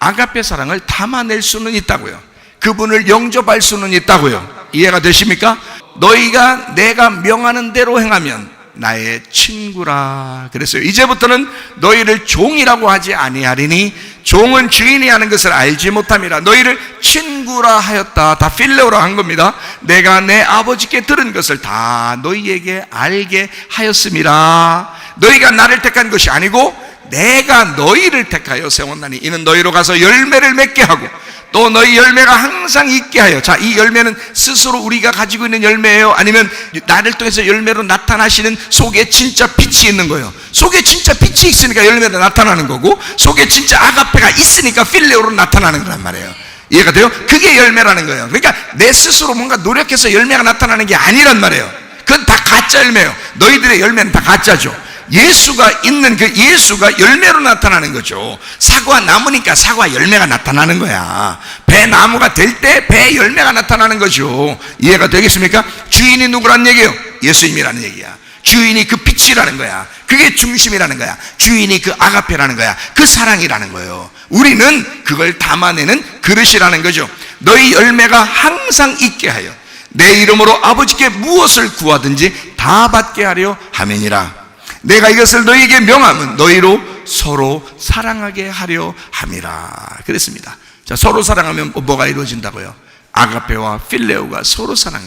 아가페 사랑을 담아낼 수는 있다고요. 그분을 영접할 수는 있다고요. 이해가 되십니까? 너희가 내가 명하는 대로 행하면 나의 친구라 그랬어요. 이제부터는 너희를 종이라고 하지 아니하리니 종은 주인이 하는 것을 알지 못함이라. 너희를 친구라 하였다. 다 필레오라 한 겁니다. 내가 내 아버지께 들은 것을 다 너희에게 알게 하였음이라. 너희가 나를 택한 것이 아니고 내가 너희를 택하여 세웠나니 이는 너희로 가서 열매를 맺게 하고 또 너희 열매가 항상 있게 하여. 자, 이 열매는 스스로 우리가 가지고 있는 열매예요? 아니면 나를 통해서 열매로 나타나시는 속에 진짜 빛이 있는 거예요? 속에 진짜 빛이 있으니까 열매로 나타나는 거고, 속에 진짜 아가페가 있으니까 필레오로 나타나는 거란 말이에요. 이해가 돼요? 그게 열매라는 거예요. 그러니까 내 스스로 뭔가 노력해서 열매가 나타나는 게 아니란 말이에요. 그건 다 가짜 열매예요. 너희들의 열매는 다 가짜죠. 예수가 있는 그 예수가 열매로 나타나는 거죠. 사과 나무니까 사과 열매가 나타나는 거야. 배 나무가 될 때 배 열매가 나타나는 거죠. 이해가 되겠습니까? 주인이 누구란 얘기예요? 예수님이라는 얘기야. 주인이 그 빛이라는 거야. 그게 중심이라는 거야. 주인이 그 아가페라는 거야. 그 사랑이라는 거예요. 우리는 그걸 담아내는 그릇이라는 거죠. 너희 열매가 항상 있게 하여 내 이름으로 아버지께 무엇을 구하든지 다 받게 하려 함이니라. 내가 이것을 너희에게 명하면 너희로 서로 사랑하게 하려 함이라 그랬습니다. 자, 서로 사랑하면 뭐가 이루어진다고요? 아가페와 필레오가 서로 사랑해.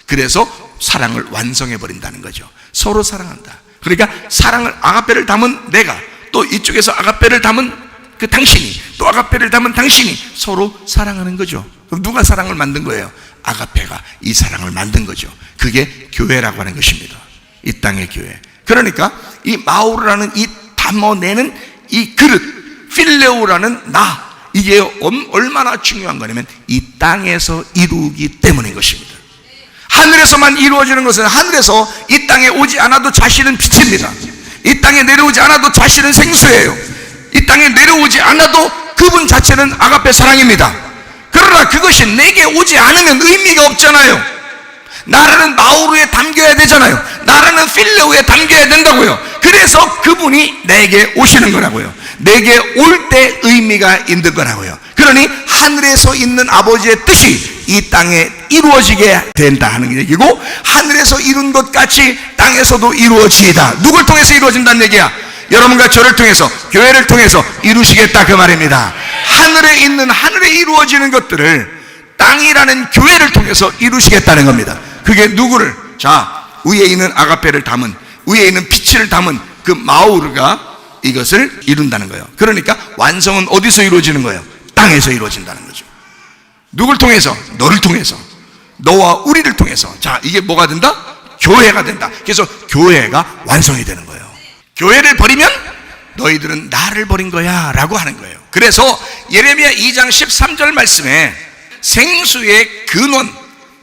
그래서 사랑을 완성해 버린다는 거죠. 서로 사랑한다. 그러니까 사랑을, 아가페를 담은 내가, 또 이쪽에서 아가페를 담은 그 당신이, 또 아가페를 담은 당신이 서로 사랑하는 거죠. 그럼 누가 사랑을 만든 거예요? 아가페가 이 사랑을 만든 거죠. 그게 교회라고 하는 것입니다. 이 땅의 교회. 그러니까 이 마우르라는 이 담아내는 이 그릇, 필레오라는 나, 이게 얼마나 중요한 거냐면 이 땅에서 이루기 때문인 것입니다. 하늘에서만 이루어지는 것은, 하늘에서 이 땅에 오지 않아도 자신은 빛입니다. 이 땅에 내려오지 않아도 자신은 생수예요. 이 땅에 내려오지 않아도 그분 자체는 아가페 사랑입니다. 그러나 그것이 내게 오지 않으면 의미가 없잖아요. 나라는 마우르에 담겨야 되잖아요. 나라는 필레오에 담겨야 된다고요. 그래서 그분이 내게 오시는 거라고요. 내게 올 때 의미가 있는 거라고요. 그러니 하늘에서 있는 아버지의 뜻이 이 땅에 이루어지게 된다 하는 얘기고, 하늘에서 이룬 것 같이 땅에서도 이루어지이다. 누굴 통해서 이루어진다는 얘기야? 여러분과 저를 통해서, 교회를 통해서 이루시겠다, 그 말입니다. 하늘에 있는, 하늘에 이루어지는 것들을 땅이라는 교회를 통해서 이루시겠다는 겁니다. 그게 누구를? 자, 위에 있는 아가페를 담은, 위에 있는 빛을 담은 그 마우르가 이것을 이룬다는 거예요. 그러니까 완성은 어디서 이루어지는 거예요? 땅에서 이루어진다는 거죠. 누굴 통해서? 너를 통해서, 너와 우리를 통해서. 자, 이게 뭐가 된다? 교회가 된다. 그래서 교회가 완성이 되는 거예요. 교회를 버리면 너희들은 나를 버린 거야 라고 하는 거예요. 그래서 예레미야 2장 13절 말씀에 생수의 근원,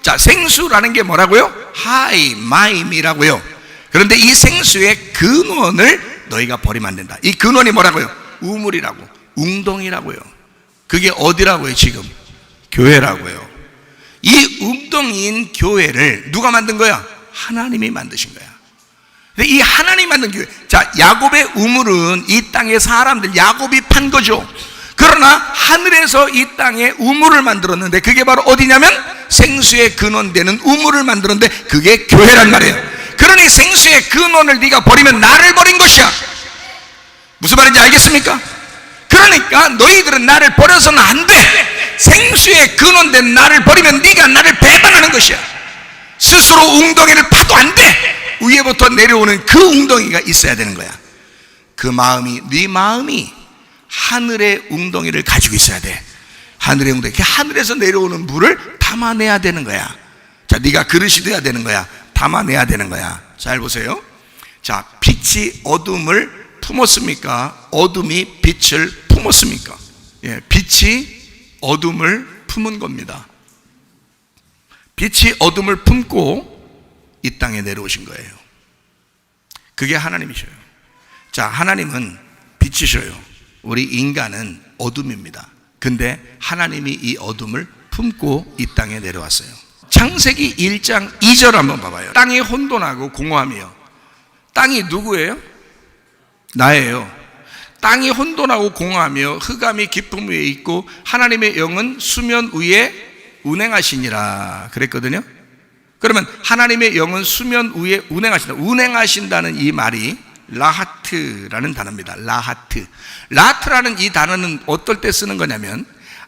자, 생수라는 게 뭐라고요? 하이 마임이라고요. 그런데 이 생수의 근원을 너희가 버리면 안 된다. 이 근원이 뭐라고요? 우물이라고, 웅덩이라고요. 그게 어디라고요? 지금 교회라고요. 이 웅덩이인 교회를 누가 만든 거야? 하나님이 만드신 거야. 이 하나님 만든 교회. 자, 야곱의 우물은 이 땅의 사람들, 야곱이 판 거죠. 그러나 하늘에서 이 땅에 우물을 만들었는데 그게 바로 어디냐면 생수의 근원되는 우물을 만들었는데 그게 교회란 말이에요. 그러니 생수의 근원을 네가 버리면 나를 버린 것이야. 무슨 말인지 알겠습니까? 그러니까 너희들은 나를 버려서는 안 돼. 생수의 근원된 나를 버리면 네가 나를 배반하는 것이야. 스스로 웅덩이를 파도 안 돼. 위에부터 내려오는 그 웅덩이가 있어야 되는 거야. 그 마음이, 네 마음이 하늘의 웅덩이를 가지고 있어야 돼. 하늘의 웅덩이, 하늘에서 내려오는 물을 담아내야 되는 거야. 자, 네가 그릇이 돼야 되는 거야. 담아내야 되는 거야. 잘 보세요. 자, 빛이 어둠을 품었습니까? 어둠이 빛을 품었습니까? 예, 빛이 어둠을 품은 겁니다. 빛이 어둠을 품고 이 땅에 내려오신 거예요. 그게 하나님이셔요. 자, 하나님은 빛이셔요. 우리 인간은 어둠입니다. 근데 하나님이 이 어둠을 품고 이 땅에 내려왔어요. 창세기 1장 2절 한번 봐봐요. 땅이 혼돈하고 공허하며. 땅이 누구예요? 나예요. 땅이 혼돈하고 공허하며 흑암이 깊음 위에 있고 하나님의 영은 수면 위에 운행하시니라 그랬거든요. 그러면 하나님의 영은 수면 위에 운행하신다. 운행하신다는 이 말이 라하트라는 단어입니다. 라하트. 라하트라는 이 단어는 어떨 때 쓰는 거냐면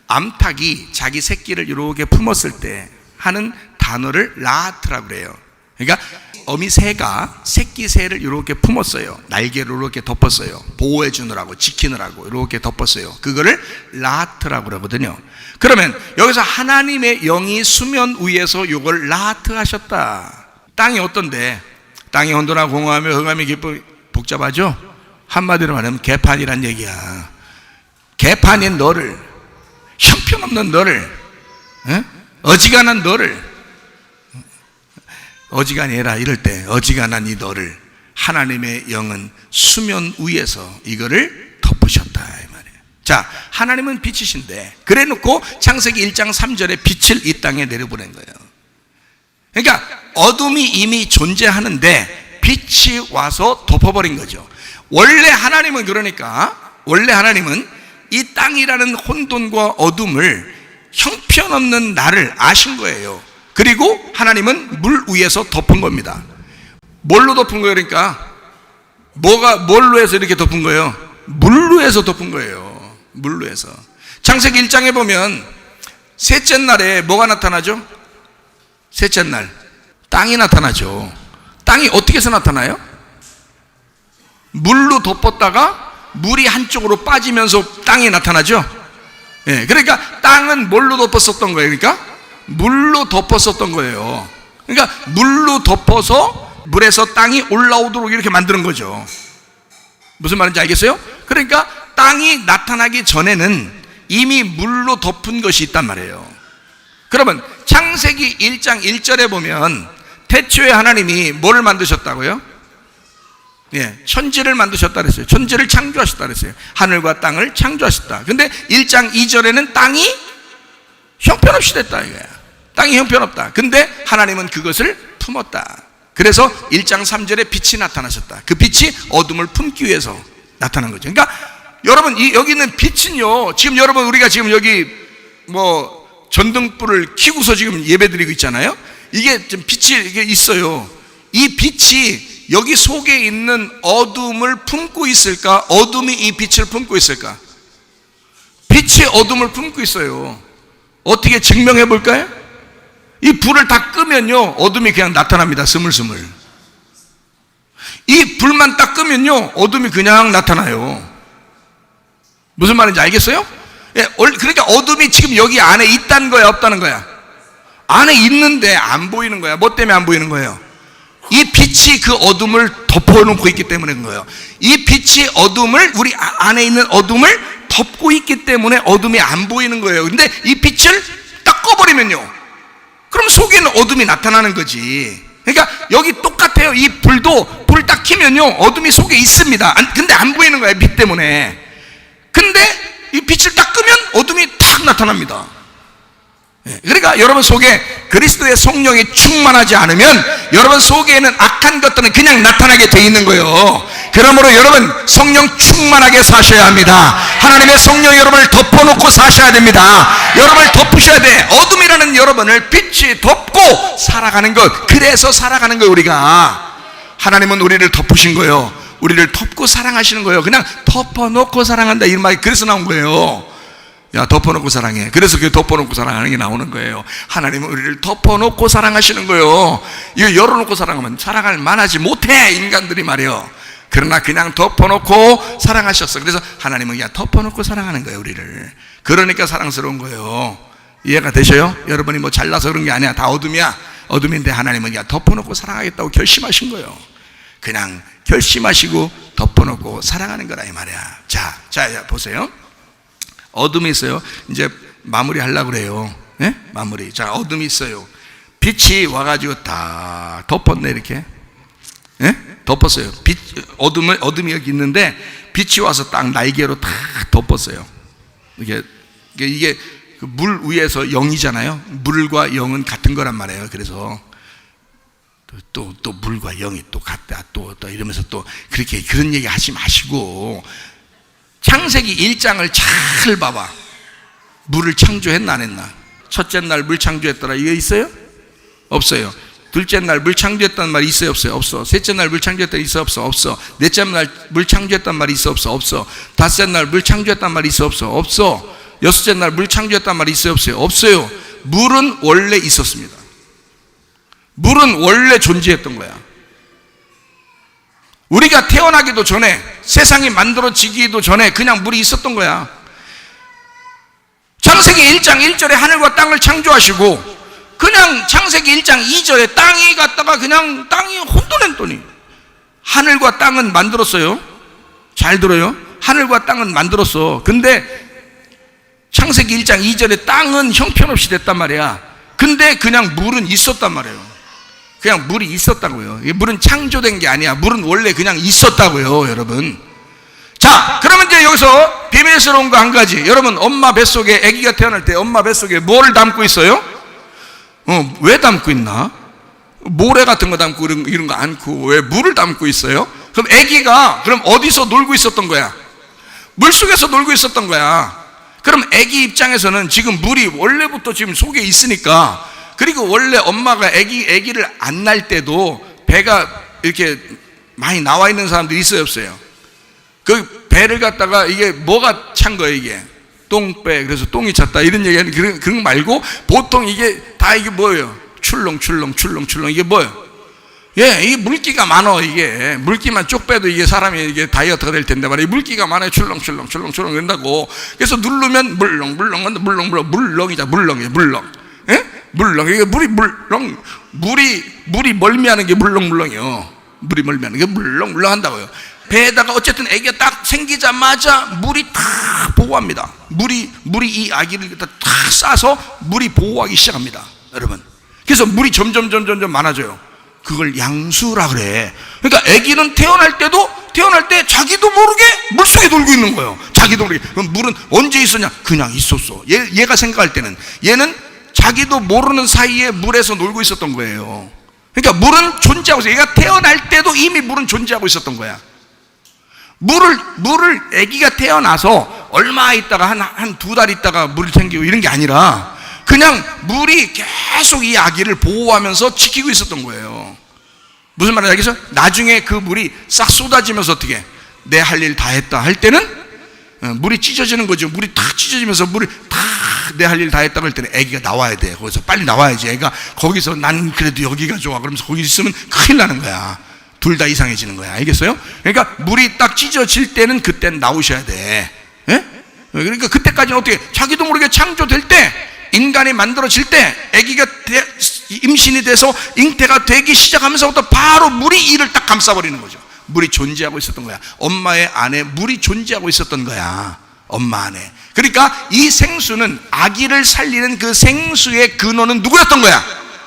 암탉이 자기 새끼를 이렇게 품었을 때 하는 단어를 라하트라고 그래요. 그러니까 어미새가 새끼 새를 이렇게 품었어요. 날개를 이렇게 덮었어요. 보호해 주느라고, 지키느라고 이렇게 덮었어요. 그거를 라하트라고 그러거든요. 그러면 여기서 하나님의 영이 수면 위에서 이걸 라하트 하셨다. 땅이 어떤데? 땅이 혼돈하고 공허하며 흑암이 깊고 복잡하죠? 한마디로 말하면 개판이란 얘기야. 개판인 너를, 형편없는 너를, 어지간한 너를, 어지간히 해라 이럴 때 어지간한 이 너를 하나님의 영은 수면 위에서 이거를 덮으셨다 이 말이에요. 자, 하나님은 빛이신데 그래 놓고 창세기 1장 3절에 빛을 이 땅에 내려보낸 거예요. 그러니까 어둠이 이미 존재하는데 빛이 와서 덮어버린 거죠. 원래 하나님은 이 땅이라는 혼돈과 어둠을 형편없는 나를 아신 거예요. 그리고 하나님은 물 위에서 덮은 겁니다. 뭘로 덮은 거예요? 그러니까 뭘로 해서 이렇게 덮은 거예요? 물로 해서 덮은 거예요. 물로 해서. 창세기 1장에 보면 셋째 날에 뭐가 나타나죠? 셋째 날 땅이 나타나죠. 땅이 어떻게 해서 나타나요? 물로 덮었다가 물이 한쪽으로 빠지면서 땅이 나타나죠. 예, 그러니까 땅은 뭘로 덮었었던 거예요? 그러니까 물로 덮었었던 거예요. 그러니까 물로 덮어서 물에서 땅이 올라오도록 이렇게 만드는 거죠. 무슨 말인지 알겠어요? 그러니까 땅이 나타나기 전에는 이미 물로 덮은 것이 있단 말이에요. 그러면 창세기 1장 1절에 보면 태초에 하나님이 뭐를 만드셨다고요? 예, 천지를 만드셨다 그랬어요. 천지를 창조하셨다 그랬어요. 하늘과 땅을 창조하셨다. 근데 1장 2절에는 땅이 형편없이 됐다 이거야. 땅이 형편없다. 근데 하나님은 그것을 품었다. 그래서 1장 3절에 빛이 나타나셨다. 그 빛이 어둠을 품기 위해서 나타난 거죠. 그러니까 여러분 여기 있는 빛은요, 지금 여러분 우리가 지금 여기 뭐 전등불을 켜고서 지금 예배드리고 있잖아요. 이게 좀 빛이 이게 있어요. 이 빛이 여기 속에 있는 어둠을 품고 있을까? 어둠이 이 빛을 품고 있을까? 빛이 어둠을 품고 있어요. 어떻게 증명해 볼까요? 이 불을 다 끄면요 어둠이 그냥 나타납니다. 스물스물. 이 불만 딱 끄면요 어둠이 그냥 나타나요. 무슨 말인지 알겠어요? 예, 그러니까 어둠이 지금 여기 안에 있다는 거야, 없다는 거야? 안에 있는데 안 보이는 거야. 뭐 때문에 안 보이는 거예요? 이 빛이 그 어둠을 덮어놓고 있기 때문에 그런 거예요. 이 빛이 어둠을, 우리 안에 있는 어둠을 덮고 있기 때문에 어둠이 안 보이는 거예요. 근데 이 빛을 딱 꺼버리면요 그럼 속에는 어둠이 나타나는 거지. 그러니까 여기 똑같아요. 이 불도 불 딱 켜면요 어둠이 속에 있습니다. 근데 안 보이는 거예요, 빛 때문에. 근데 이 빛을 딱 끄면 어둠이 탁 나타납니다. 그러니까 여러분 속에 그리스도의 성령이 충만하지 않으면 여러분 속에는 악한 것들은 그냥 나타나게 돼 있는 거예요. 그러므로 여러분 성령 충만하게 사셔야 합니다. 하나님의 성령이 여러분을 덮어놓고 사셔야 됩니다. 여러분을 덮으셔야 돼. 어둠이라는 여러분을 빛이 덮고 살아가는 것. 그래서 살아가는 거예요. 우리가 하나님은 우리를 덮으신 거예요. 우리를 덮고 사랑하시는 거예요. 그냥 덮어놓고 사랑한다 이 말이 그래서 나온 거예요. 야, 덮어놓고 사랑해. 그래서 그 덮어놓고 사랑하는 게 나오는 거예요. 하나님은 우리를 덮어놓고 사랑하시는 거예요. 이거 열어놓고 사랑하면 사랑할 만하지 못해 인간들이 말이요. 그러나 그냥 덮어놓고 사랑하셨어. 그래서 하나님은 그냥 덮어놓고 사랑하는 거예요 우리를. 그러니까 사랑스러운 거예요. 이해가 되셔요? 여러분이 뭐 잘나서 그런 게 아니야. 다 어둠이야. 어둠인데 하나님은 그냥 덮어놓고 사랑하겠다고 결심하신 거예요. 그냥 결심하시고 덮어놓고 사랑하는 거라 이 말이야. 자 보세요. 어둠이 있어요. 이제 마무리 하려고 그래요. 네? 마무리. 자, 어둠이 있어요. 빛이 와가지고 다 덮었네, 이렇게. 네? 덮었어요. 어둠이 여기 있는데, 빛이 와서 딱 날개로 다 덮었어요. 이게 물 위에서 영이잖아요. 물과 영은 같은 거란 말이에요. 그래서 또 물과 영이 또 같다. 또 이러면서 또 그렇게 그런 얘기 하지 마시고, 창세기 1장을 잘 봐봐. 물을 창조했나 안 했나? 첫째 날 물 창조했더라 이거 있어요? 없어요. 둘째 날 물 창조했다는 말이 있어요? 없어요? 없어. 셋째 날 물 창조했다는 말이 있어? 없어? 없어. 넷째 날 물 창조했다는 말이 있어? 없어? 없어. 다섯째 날 물 창조했다는 말이 있어? 없어? 없어. 여섯째 날 물 창조했다는 말이 있어요? 없어요? 없어요. 물은 원래 있었습니다. 물은 원래 존재했던 거야. 우리가 태어나기도 전에, 세상이 만들어지기도 전에 그냥 물이 있었던 거야. 창세기 1장 1절에 하늘과 땅을 창조하시고, 그냥 창세기 1장 2절에 땅이 갔다가 그냥 땅이 혼돈했더니, 하늘과 땅은 만들었어요. 잘 들어요. 하늘과 땅은 만들었어. 근데 창세기 1장 2절에 땅은 형편없이 됐단 말이야. 근데 그냥 물은 있었단 말이에요. 그냥 물이 있었다고요. 물은 창조된 게 아니야. 물은 원래 그냥 있었다고요, 여러분. 자, 그러면 이제 여기서 비밀스러운 거 한 가지. 여러분, 엄마 뱃속에 아기가 태어날 때 엄마 뱃속에 뭐를 담고 있어요? 왜 담고 있나? 모래 같은 거 담고 이런 거 않고 왜 물을 담고 있어요? 그럼 아기가 그럼 어디서 놀고 있었던 거야? 물속에서 놀고 있었던 거야. 그럼 아기 입장에서는 지금 물이 원래부터 지금 속에 있으니까, 그리고 원래 엄마가 아기를 안 낳을 때도 배가 이렇게 많이 나와 있는 사람들이 있어요, 없어요? 그 배를 갖다가 이게 뭐가 찬 거예요, 이게? 똥배, 그래서 똥이 찼다 이런 얘기하는 그런 거 말고, 보통 이게 다 이게 뭐예요? 출렁출렁 이게 뭐예요? 예, 이게 물기가 많어. 이게 물기만 쭉 빼도 이게 사람이 이게 다이어트가 될 텐데 말이야. 물기가 많아요. 출렁출렁 된다고. 그래서 누르면 물렁이자 물렁. 예? 물렁. 이게 물이 멀미하는 게 물렁물렁이요. 물이 멀미하는 게 물렁물렁 한다고요. 배에다가 어쨌든 아기가 딱 생기자마자 물이 다 보호합니다. 물이 이 아기를 다 싸서 물이 보호하기 시작합니다, 여러분. 그래서 물이 점점 많아져요. 그걸 양수라 그래. 그러니까 아기는 태어날 때 자기도 모르게 물속에 놀고 있는 거예요. 자기도 모르게. 그럼 물은 언제 있었냐? 그냥 있었어. 얘가 생각할 때는, 얘는 자기도 모르는 사이에 물에서 놀고 있었던 거예요. 그러니까 물은 존재하고 있어요. 얘가 태어날 때도 이미 물은 존재하고 있었던 거야. 물을 아기가 태어나서 얼마 있다가 한 두 달 있다가 물이 생기고 이런 게 아니라, 그냥 물이 계속 이 아기를 보호하면서 지키고 있었던 거예요. 무슨 말인지 알겠어요? 나중에 그 물이 싹 쏟아지면서 어떻게 내 할 일 다 했다 할 때는 물이 찢어지는 거죠. 물이 탁 찢어지면서 물이 탁 내 할 일 다 했다고 할 때는 아기가 나와야 돼. 거기서 빨리 나와야지. 애가 거기서 난 그래도 여기가 좋아 그러면서 거기 있으면 큰일 나는 거야. 둘 다 이상해지는 거야. 알겠어요? 그러니까 물이 딱 찢어질 때는 그때는 나오셔야 돼. 예? 그러니까 그때까지는 어떻게, 자기도 모르게 창조될 때, 인간이 만들어질 때, 아기가 임신이 돼서 잉태가 되기 시작하면서부터 바로 물이 이를 딱 감싸버리는 거죠. 물이 존재하고 있었던 거야. 엄마의 안에 물이 존재하고 있었던 거야. 엄마 안에. 그러니까 이 생수는, 아기를 살리는 그 생수의 근원은 누구였던 거야?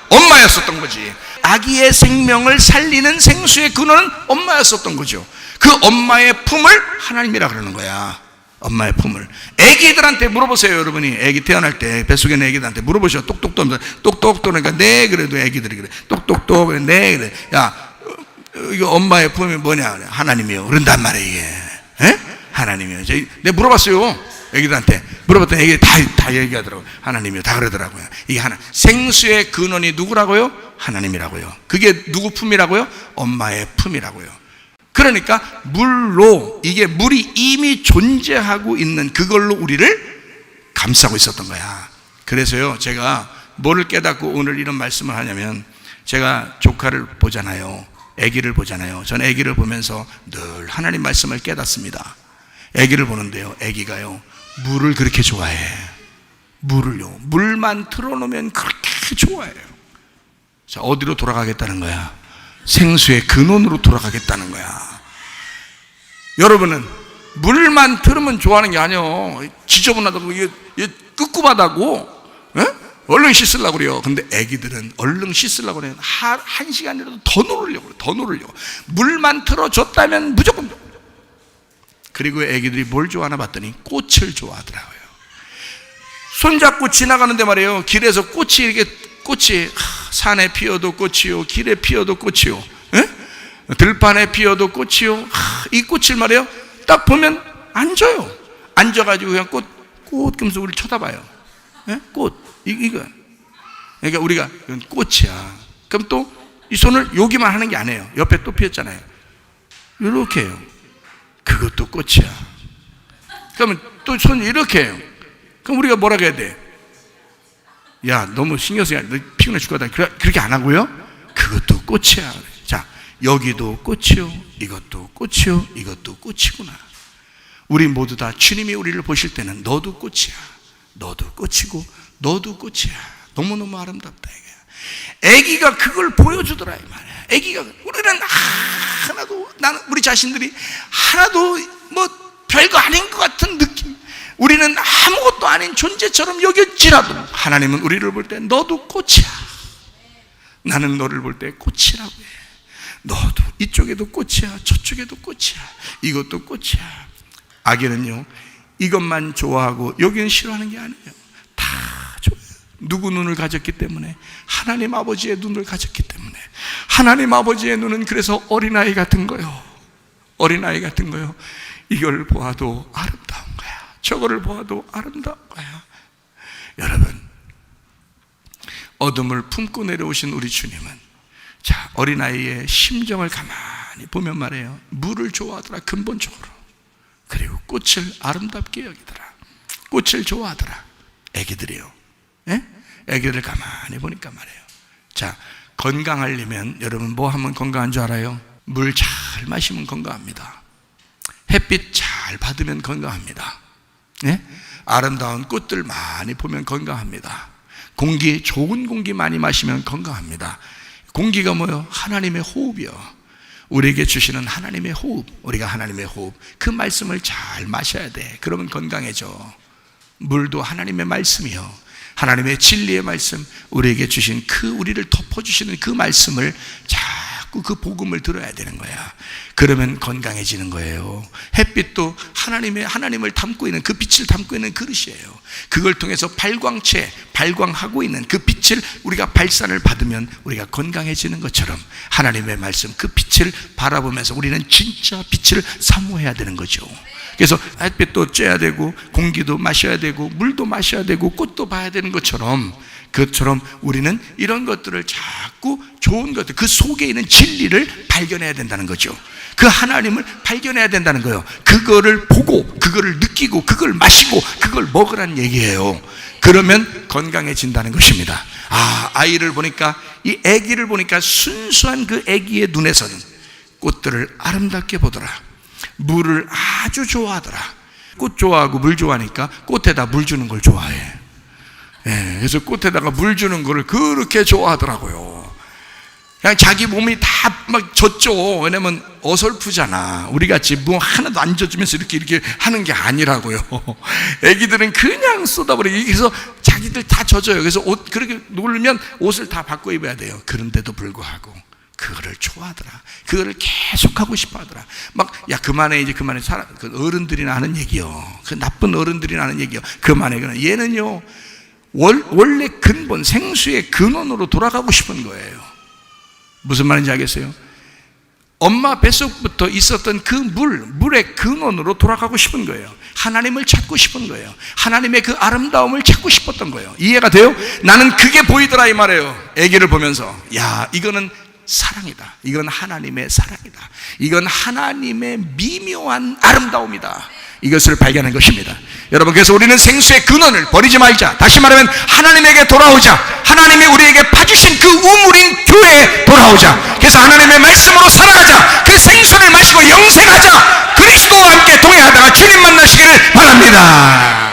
엄마였었던 거지. 아기의 생명을 살리는 생수의 근원은 엄마였었던 거죠. 그 엄마의 품을 하나님이라 그러는 거야. 엄마의 품을. 애기들한테 물어보세요. 여러분이 애기 태어날 때 뱃속에 있는 애기들한테 물어보셔. 똑똑똑 그러니까 네 그래도 애기들이 그래. 똑똑똑 그래. 네 그래. 야, 이거 엄마의 품이 뭐냐? 하나님이요. 그런단 말이에요 이게. 에? 하나님이요. 내가 물어봤어요. 애기들한테 물어봤더니 애기들이 다 얘기하더라고요. 하나님이요. 다 그러더라고요. 이게 생수의 근원이 누구라고요? 하나님이라고요. 그게 누구 품이라고요? 엄마의 품이라고요. 그러니까 물로, 이게 물이 이미 존재하고 있는 그걸로 우리를 감싸고 있었던 거야. 그래서요, 제가 뭐를 깨닫고 오늘 이런 말씀을 하냐면, 제가 조카를 보잖아요. 아기를 보잖아요. 전 아기를 보면서 늘 하나님 말씀을 깨닫습니다. 아기를 보는데요, 아기가요 물을 그렇게 좋아해. 물을요, 물만 틀어놓으면 그렇게 좋아해요. 자, 어디로 돌아가겠다는 거야? 생수의 근원으로 돌아가겠다는 거야. 여러분은 물만 틀으면 좋아하는 게 아니에요. 지저분하다고, 이게 끄끄하다고, 얼른 씻으려고 그래요. 근데 애기들은 얼른 씻으려고 그래요. 한 시간이라도 더 놀으려고 그래요. 더 놀으려고. 물만 틀어줬다면 무조건. 그리고 애기들이 뭘 좋아하나 봤더니 꽃을 좋아하더라고요. 손잡고 지나가는데 말이에요, 길에서 꽃이 산에 피어도 꽃이요, 길에 피어도 꽃이요, 들판에 피어도 꽃이요. 이 꽃을 말이에요, 딱 보면 앉아요. 앉아가지고 그냥 꽃 그러면서 우리를 쳐다봐요. 꽃, 이거. 그러니까 우리가 이건 꽃이야. 그럼 또 이 손을 여기만 하는 게 아니에요. 옆에 또 피었잖아요. 이렇게 해요. 그것도 꽃이야. 그러면 또 손 이렇게 해요. 그럼 우리가 뭐라고 해야 돼? 야, 너무 신경 쓰지 마. 너 피곤해 죽을 거다. 그렇게 안 하고요. 그것도 꽃이야. 자, 여기도 꽃이요, 이것도 꽃이요, 이것도 꽃이구나. 우리 모두 다 주님이 우리를 보실 때는 너도 꽃이야, 너도 꽃이고 너도 꽃이야. 너무너무 아름답다 이게. 애기가 그걸 보여주더라 이 말이야. 애기가, 우리는 하나도, 나는 우리 자신들이 하나도 뭐 별거 아닌 것 같은 느낌, 우리는 아무것도 아닌 존재처럼 여겼지라도 하나님은 우리를 볼 때 너도 꽃이야. 나는 너를 볼 때 꽃이라고 해. 너도 이쪽에도 꽃이야, 저쪽에도 꽃이야, 이것도 꽃이야. 아기는요, 이것만 좋아하고 여기는 싫어하는 게 아니에요. 다 좋아요. 누구 눈을 가졌기 때문에? 하나님 아버지의 눈을 가졌기 때문에. 하나님 아버지의 눈은 그래서 어린아이 같은 거요. 어린아이 같은 거요. 이걸 보아도 아름다운 거야, 저거를 보아도 아름다운 거야. 여러분, 어둠을 품고 내려오신 우리 주님은, 자, 어린아이의 심정을 가만히 보면 말이에요, 물을 좋아하더라 근본적으로. 그리고 꽃을 아름답게 여기더라. 꽃을 좋아하더라. 애기들이요. 애기들을 가만히 보니까 말이에요. 자, 건강하려면 여러분 뭐 하면 건강한 줄 알아요? 물 잘 마시면 건강합니다. 햇빛 잘 받으면 건강합니다. 아름다운 꽃들 많이 보면 건강합니다. 공기, 좋은 공기 많이 마시면 건강합니다. 공기가 뭐요? 하나님의 호흡이요. 우리에게 주시는 하나님의 호흡, 우리가 하나님의 호흡, 그 말씀을 잘 마셔야 돼. 그러면 건강해져. 물도 하나님의 말씀이요, 하나님의 진리의 말씀, 우리에게 주신 그, 우리를 덮어주시는 그 말씀을 자꾸 그 복음을 들어야 되는 거야. 그러면 건강해지는 거예요. 햇빛도 하나님을 담고 있는, 그 빛을 담고 있는 그릇이에요. 그걸 통해서 발광하고 있는 그 빛을 우리가 발산을 받으면 우리가 건강해지는 것처럼 하나님의 말씀, 그 빛을 바라보면서 우리는 진짜 빛을 사모해야 되는 거죠. 그래서 햇빛도 쬐야 되고, 공기도 마셔야 되고, 물도 마셔야 되고, 꽃도 봐야 되는 것처럼, 그것처럼 우리는 이런 것들을 자꾸, 좋은 것들, 그 속에 있는 진리를 발견해야 된다는 거죠. 그 하나님을 발견해야 된다는 거예요. 그거를 보고, 그거를 느끼고, 그걸 마시고, 그걸 먹으라는 얘기예요. 그러면 건강해진다는 것입니다. 아이를 보니까, 이 아기를 보니까 순수한 그 아기의 눈에서는 꽃들을 아름답게 보더라. 물을 아주 좋아하더라. 꽃 좋아하고 물 좋아하니까 꽃에다 물 주는 걸 좋아해. 그래서 꽃에다가 물 주는 거를 그렇게 좋아하더라고요. 그냥 자기 몸이 다 막 젖죠. 왜냐면 어설프잖아. 우리 같이 뭐 하나도 안 젖으면서 이렇게 하는 게 아니라고요. 애기들은 그냥 쏟아버리고, 그래서 자기들 다 젖어요. 그래서 옷, 그렇게 놀면 옷을 다 바꿔 입어야 돼요. 그런데도 불구하고 그거를 좋아하더라. 그거를 계속하고 싶어 하더라. 막, 야, 그만해, 이제 그만해. 그 어른들이나 하는 얘기요. 그 나쁜 어른들이나 하는 얘기요. 그만해. 얘는요, 원래 근본, 생수의 근원으로 돌아가고 싶은 거예요. 무슨 말인지 알겠어요? 엄마 뱃속부터 있었던 그 물의 근원으로 돌아가고 싶은 거예요. 하나님을 찾고 싶은 거예요. 하나님의 그 아름다움을 찾고 싶었던 거예요. 이해가 돼요? 나는 그게 보이더라 이 말이에요. 아기를 보면서, 야, 이거는 사랑이다. 이건 하나님의 사랑이다. 이건 하나님의 미묘한 아름다움이다. 이것을 발견한 것입니다. 여러분, 그래서 우리는 생수의 근원을 버리지 말자. 다시 말하면 하나님에게 돌아오자. 하나님이 우리에게 파주신 그 우물인 교회에 돌아오자. 그래서 하나님의 말씀으로 살아가자. 그 생수를 마시고 영생하자. 그리스도와 함께 동행하다가 주님 만나시기를 바랍니다.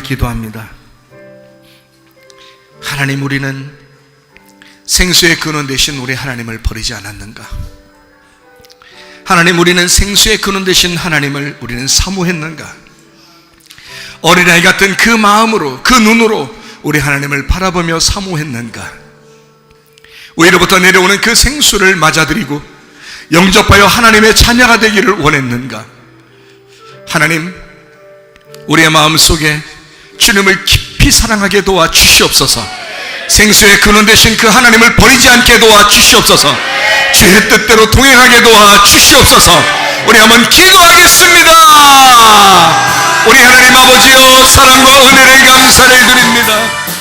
기도합니다. 하나님, 우리는 생수의 근원 되신 우리 하나님을 버리지 않았는가? 하나님, 우리는 생수의 근원 되신 하나님을 우리는 사모했는가? 어린아이 같은 그 마음으로, 그 눈으로 우리 하나님을 바라보며 사모했는가? 위로부터 내려오는 그 생수를 맞아들이고 영접하여 하나님의 자녀가 되기를 원했는가? 하나님, 우리의 마음속에 주님을 깊이 사랑하게 도와 주시옵소서. 생수의 근원 되신 그 하나님을 버리지 않게 도와 주시옵소서. 주의 뜻대로 동행하게 도와 주시옵소서. 우리 한번 기도하겠습니다. 우리 하나님 아버지여, 사랑과 은혜를 감사를 드립니다.